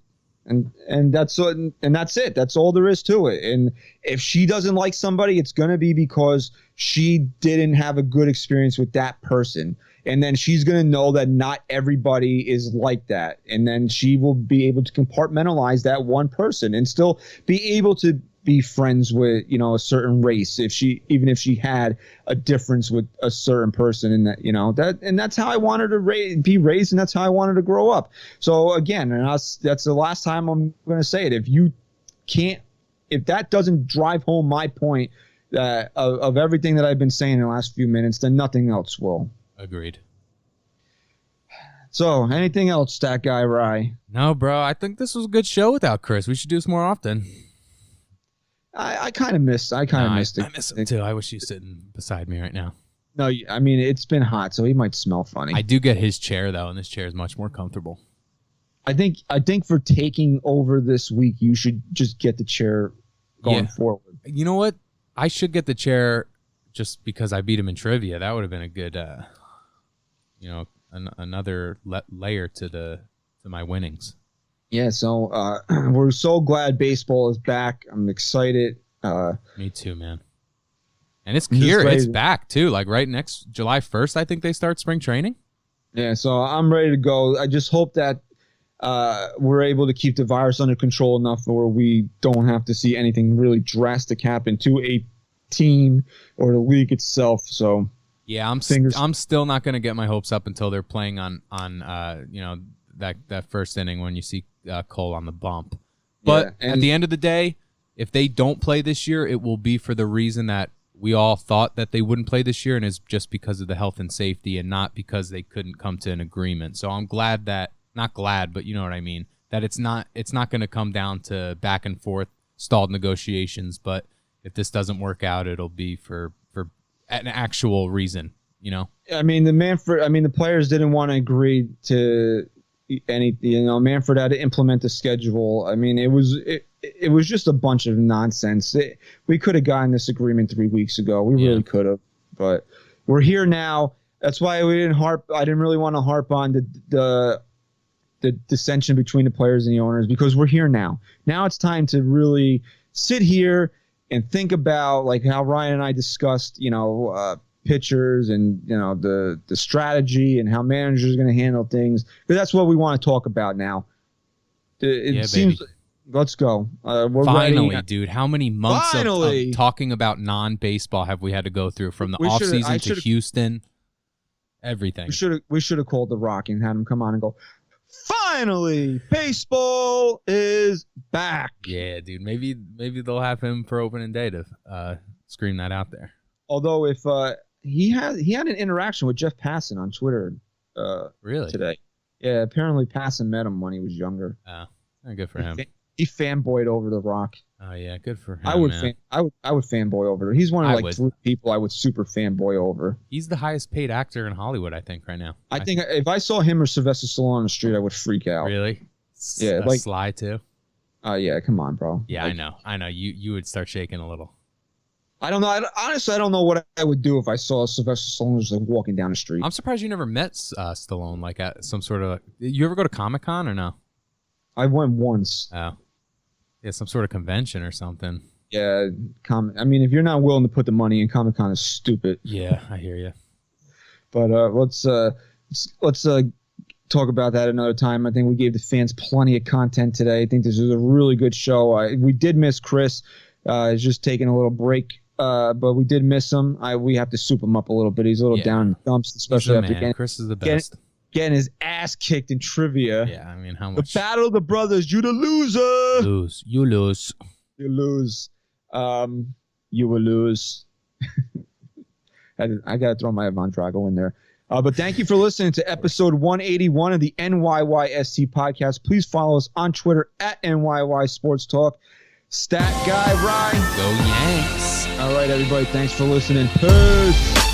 Speaker 2: And that's it. That's all there is to it. And if she doesn't like somebody, it's going to be because she didn't have a good experience with that person. And then she's going to know that not everybody is like that. And then she will be able to compartmentalize that one person and still be able to be friends with, a certain race, even if she had a difference with a certain person, and and that's how I want her to be raised, and that's how I want her to grow up. So again, that's the last time I'm going to say it. If that doesn't drive home my point of everything that I've been saying in the last few minutes, then nothing else will.
Speaker 3: Agreed.
Speaker 2: So anything else, Stat Guy Rye?
Speaker 3: No, bro. I think this was a good show without Chris. We should do this more often.
Speaker 2: I kind of missed it.
Speaker 3: I miss him too. I wish he was sitting beside me right now.
Speaker 2: No, I mean, it's been hot, so he might smell funny.
Speaker 3: I do get his chair, though, and this chair is much more comfortable.
Speaker 2: I think for taking over this week, you should just get the chair going forward.
Speaker 3: You know what? I should get the chair just because I beat him in trivia. That would have been a good, another layer to my winnings.
Speaker 2: Yeah, so we're so glad baseball is back. I'm excited.
Speaker 3: Me too, man. And it's here. It's back, too. Like right next July 1st, I think they start spring training.
Speaker 2: Yeah, so I'm ready to go. I just hope that we're able to keep the virus under control enough where we don't have to see anything really drastic happen to a team or the league itself. So
Speaker 3: yeah, I'm still not going to get my hopes up until they're playing on that first inning when you see Cole on the bump. But at the end of the day, if they don't play this year, it will be for the reason that we all thought that they wouldn't play this year, and it's just because of the health and safety and not because they couldn't come to an agreement. So I'm glad that, not glad, but you know what I mean, that it's not going to come down to back and forth stalled negotiations. But if this doesn't work out, it'll be for an actual reason, you know?
Speaker 2: I mean, the players didn't want to agree to anything. Manfred had to implement the schedule. I mean, it was just a bunch of nonsense. We could have gotten this agreement 3 weeks ago. We really could have, but we're here now. That's why I didn't really want to harp on the dissension between the players and the owners, because we're here now. Now it's time to really sit here and think about, like how Ryan and I discussed, pitchers and the strategy and how managers are going to handle things, because that's what we want to talk about now. It seems. Baby. Let's go. We're
Speaker 3: finally, dude. How many months of talking about non-baseball have we had to go through, from the offseason to Houston? Everything.
Speaker 2: We should have called The Rock and had him come on and go, finally, baseball is back.
Speaker 3: Yeah, dude. Maybe they'll have him for opening day to scream that out there.
Speaker 2: Although if he had an interaction with Jeff Passan on Twitter
Speaker 3: really
Speaker 2: today. Yeah, apparently Passan met him when he was younger.
Speaker 3: Oh, good for him.
Speaker 2: He fanboyed over The Rock.
Speaker 3: Oh yeah, good for him.
Speaker 2: I would fanboy over. He's one of three people I would super fanboy over.
Speaker 3: He's the highest paid actor in Hollywood, I think, right now.
Speaker 2: I think if I saw him or Sylvester Stallone on the street, I would freak out.
Speaker 3: Really?
Speaker 2: Yeah,
Speaker 3: Sly too.
Speaker 2: Yeah, come on, bro.
Speaker 3: Yeah, I know. You would start shaking a little.
Speaker 2: I don't know. Honestly, I don't know what I would do if I saw Sylvester Stallone just walking down the street.
Speaker 3: I'm surprised you never met Stallone like at some sort of. You ever go to Comic-Con or no?
Speaker 2: I went once.
Speaker 3: Oh. Yeah, some sort of convention or something.
Speaker 2: Yeah, I mean, if you're not willing to put the money in, Comic-Con is stupid.
Speaker 3: Yeah, I hear you.
Speaker 2: But let's talk about that another time. I think we gave the fans plenty of content today. I think this was a really good show. We did miss Chris. He's just taking a little break, but we did miss him. We have to soup him up a little bit. He's a little down in the dumps, especially after
Speaker 3: Chris is the best.
Speaker 2: Getting his ass kicked in trivia.
Speaker 3: Yeah, I mean, how much?
Speaker 2: The battle of the brothers. You the loser.
Speaker 3: You lose.
Speaker 2: You lose. You will lose. I got to throw my Ivan Drago in there. But thank you for listening to episode 181 of the NYYST podcast. Please follow us on Twitter at NYY Sports Talk. Stat guy, Ryan.
Speaker 3: Go Yanks.
Speaker 2: All right, everybody. Thanks for listening. Peace.